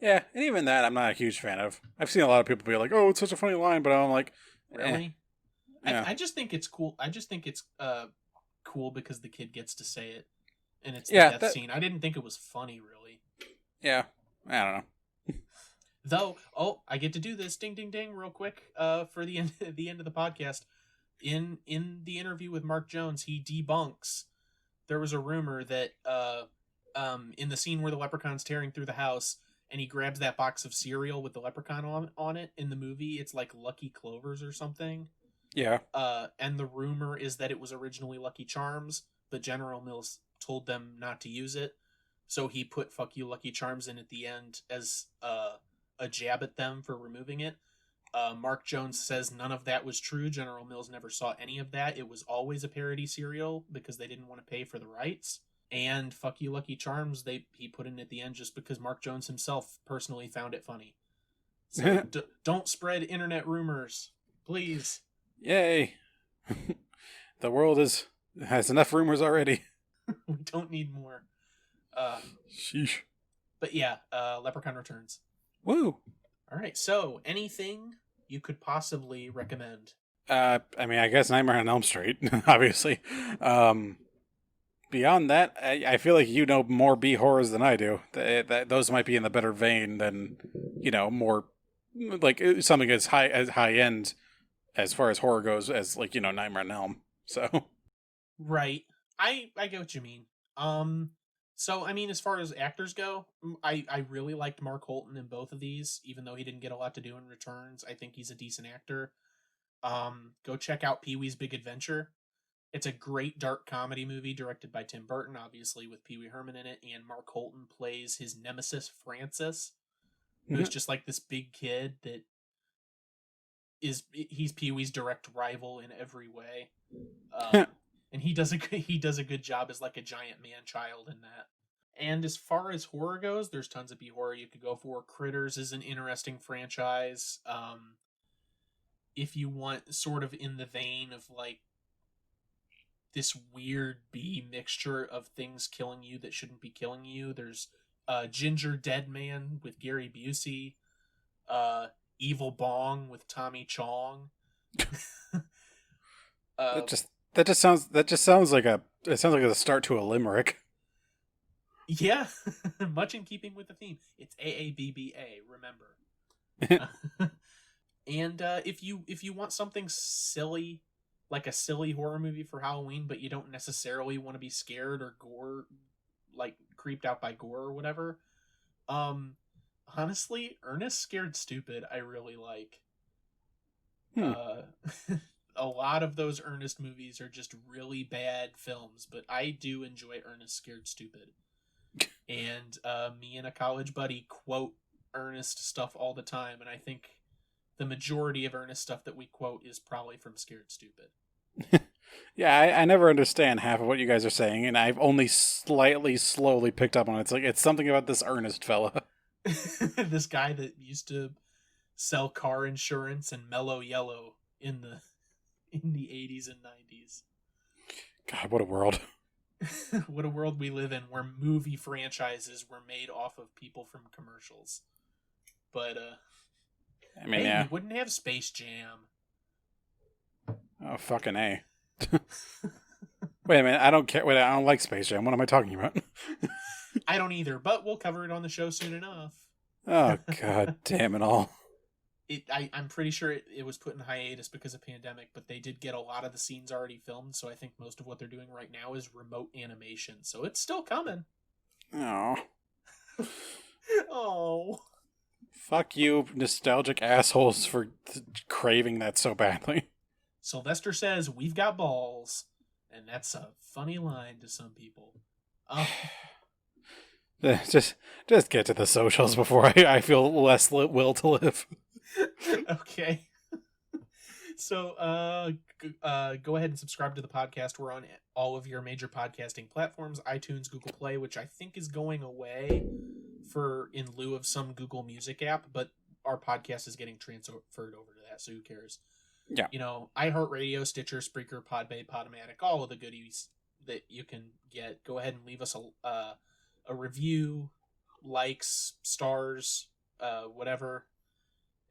Yeah, and even that I'm not a huge fan of. I've seen a lot of people be like, "Oh, it's such a funny line," but I'm like, really? Yeah. I just think it's cool. I just think it's cool because the kid gets to say it, and it's the death scene. I didn't think it was funny, really. Yeah, I don't know. Though, I get to do this ding ding ding real quick for the end of the podcast. In the interview with Mark Jones, he debunks there was a rumor that in the scene where the leprechaun's tearing through the house and he grabs that box of cereal with the leprechaun on it in the movie, it's like Lucky Clovers or something. Yeah. And the rumor is that it was originally Lucky Charms, but General Mills told them not to use it, so he put "Fuck You, Lucky Charms" in at the end as a jab at them for removing it. Mark Jones says none of that was true. General Mills never saw any of that. It was always a parody cereal because they didn't want to pay for the rights. And "Fuck You, Lucky Charms" he put in at the end just because Mark Jones himself personally found it funny. So don't spread internet rumors, please. Yay. The world has enough rumors already. We don't need more. Sheesh. But yeah, Leprechaun Returns. Woo. All right, so anything you could possibly recommend? I mean, I guess Nightmare on Elm Street, obviously. Beyond that, I feel like you know more B horrors than I do. Those might be in the better vein than, more like something as high end as far as horror goes as like, Nightmare on Elm. So right, I get what you mean. So I mean, as far as actors go, I really liked Mark Holton in both of these, even though he didn't get a lot to do in Returns. I think he's a decent actor. Go check out Pee-wee's Big Adventure. It's a great dark comedy movie directed by Tim Burton, obviously with Pee-wee Herman in it, and Mark Holton plays his nemesis Francis, who's just like this big kid that he's Pee-wee's direct rival in every way. And he does a good job as like a giant man-child in that. And as far as horror goes, there's tons of B-horror you could go for. Critters is an interesting franchise. If you want sort of in the vein of like this weird B mixture of things killing you that shouldn't be killing you, there's Ginger Dead Man with Gary Busey, Evil Bong with Tommy Chong. That just sounds like a It sounds like the start to a limerick. Yeah, much in keeping with the theme. It's AABBA, remember. And if you want something silly, like a silly horror movie for Halloween, but you don't necessarily want to be scared or gore, like creeped out by gore or whatever, honestly, Ernest Scared Stupid I really like. Uh, a lot of those Ernest movies are just really bad films, but I do enjoy Ernest Scared Stupid. And me and a college buddy quote Ernest stuff all the time, and I think the majority of Ernest stuff that we quote is probably from Scared Stupid. Yeah, I never understand half of what you guys are saying, and I've only slowly picked up on it. It's something about this Ernest fella. This guy that used to sell car insurance and Mellow Yellow in the 80s and 90s. God, what a world. What a world we live in, where movie franchises were made off of people from commercials. But I mean, hey, yeah, we wouldn't have Space Jam. oh fucking A. Wait a minute, I don't care. Wait, I don't like Space Jam. What am I talking about? I don't either, but we'll cover it on the show soon enough. Oh god damn it all. I'm pretty sure it was put in hiatus because of pandemic, but they did get a lot of the scenes already filmed, so I think most of what they're doing right now is remote animation, so it's still coming. Oh. Oh. Fuck you, nostalgic assholes, for craving that so badly. Sylvester says, "We've got balls," and that's a funny line to some people. Just get to the socials before I feel less will to live. Okay. So, go ahead and subscribe to the podcast. We're on all of your major podcasting platforms, iTunes, Google Play, which I think is going away in lieu of some Google Music app, but our podcast is getting transferred over to that, so who cares? Yeah. You know, iHeartRadio, Stitcher, Spreaker, Podbay, Podomatic, all of the goodies that you can get. Go ahead and leave us a review, likes, stars, whatever.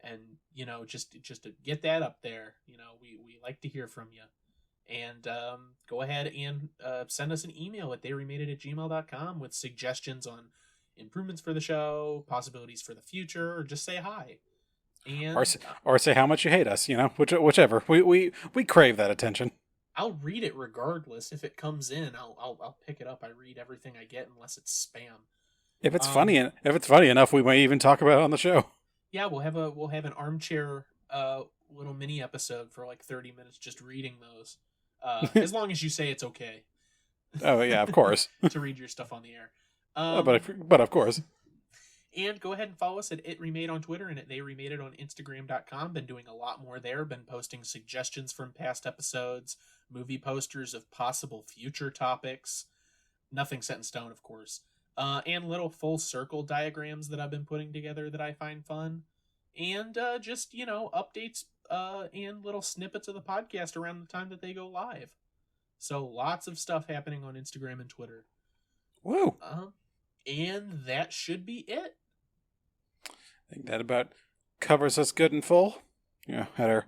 And, you know, just to get that up there, you know, we like to hear from you. And go ahead and send us an email at theyremadeit@gmail.com with suggestions on improvements for the show, possibilities for the future, or just say hi. And or say how much you hate us, you know, whichever. We crave that attention. I'll read it regardless. If it comes in, I'll pick it up. I read everything I get unless it's spam. If it's funny enough, we might even talk about it on the show. Yeah, we'll have an armchair little mini episode for like 30 minutes just reading those. As long as you say it's okay. Oh yeah, of course. To read your stuff on the air. But of course. And go ahead and follow us at It Remade on Twitter and at They Remade It on Instagram.com. Been doing a lot more there. Been posting suggestions from past episodes, movie posters of possible future topics. Nothing set in stone, of course. And little full circle diagrams that I've been putting together that I find fun. And just, you know, updates and little snippets of the podcast around the time that they go live. So lots of stuff happening on Instagram and Twitter. Woo! And that should be it. I think that about covers us good and full. Had our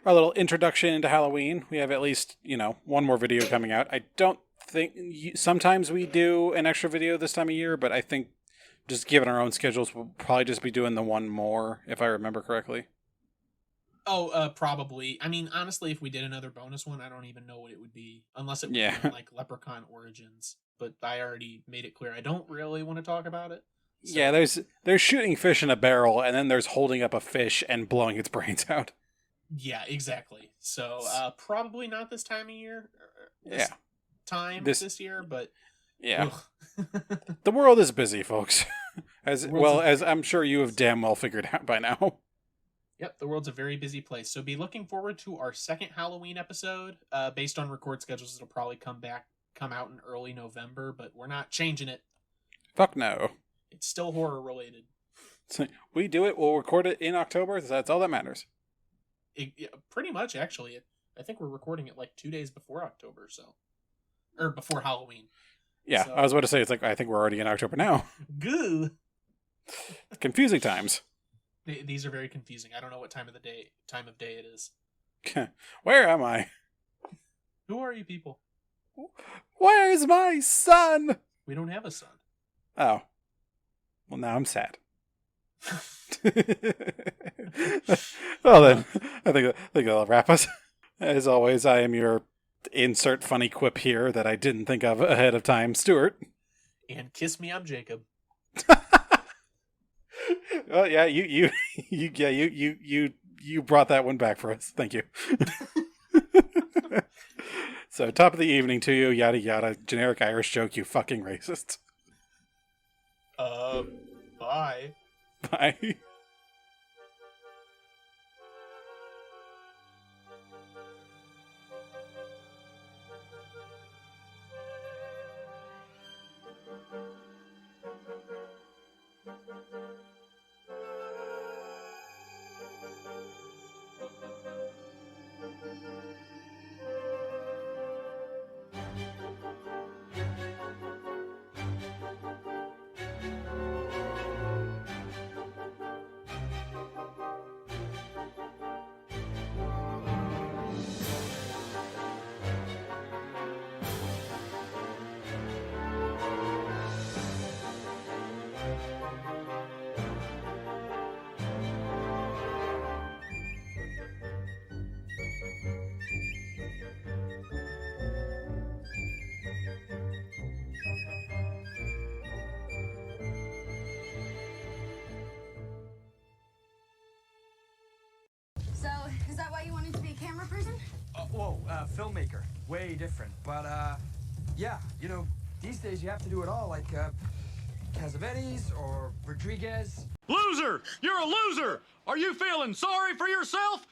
little introduction into Halloween. We have at least, one more video coming out. I don't think sometimes we do an extra video this time of year, but I think just given our own schedules, we'll probably just be doing the one more, if I remember correctly. Oh, probably. I mean, honestly, if we did another bonus one, I don't even know what it would be, unless it would be like Leprechaun Origins. But I already made it clear I don't really want to talk about it. So. Yeah, there's shooting fish in a barrel, and then there's holding up a fish and blowing its brains out. Yeah, exactly. So probably not this time of year. This year, but yeah, the world is busy, folks. As I'm sure you have damn well figured out by now. Yep, the world's a very busy place. So be looking forward to our second Halloween episode. Based on record schedules, it'll probably come out in early November, but we're not changing it. Fuck no. It's still horror related. We do it. We'll record it in October. That's all that matters. Pretty much, actually. I think we're recording it like 2 days before October, or before Halloween. Yeah, so, I was about to say, it's like, I think we're already in October now. Goo! Confusing times. These are very confusing. I don't know what time of day it is. Where am I? Who are you people? Where's my son? We don't have a son. Oh. Well, now I'm sad. Well then, I think that'll wrap us. As always, I am your insert funny quip here that I didn't think of ahead of time, Stuart. And kiss me, I'm Jacob. Well, yeah, you brought that one back for us. Thank you. So, top of the evening to you, yada yada. Generic Irish joke, you fucking racist. Bye. Bye. So, is that why you wanted to be a camera person? Filmmaker. Way different. But, yeah, you know, these days you have to do it all, like, Cassavetes or Rodriguez. Loser! You're a loser! Are you feeling sorry for yourself?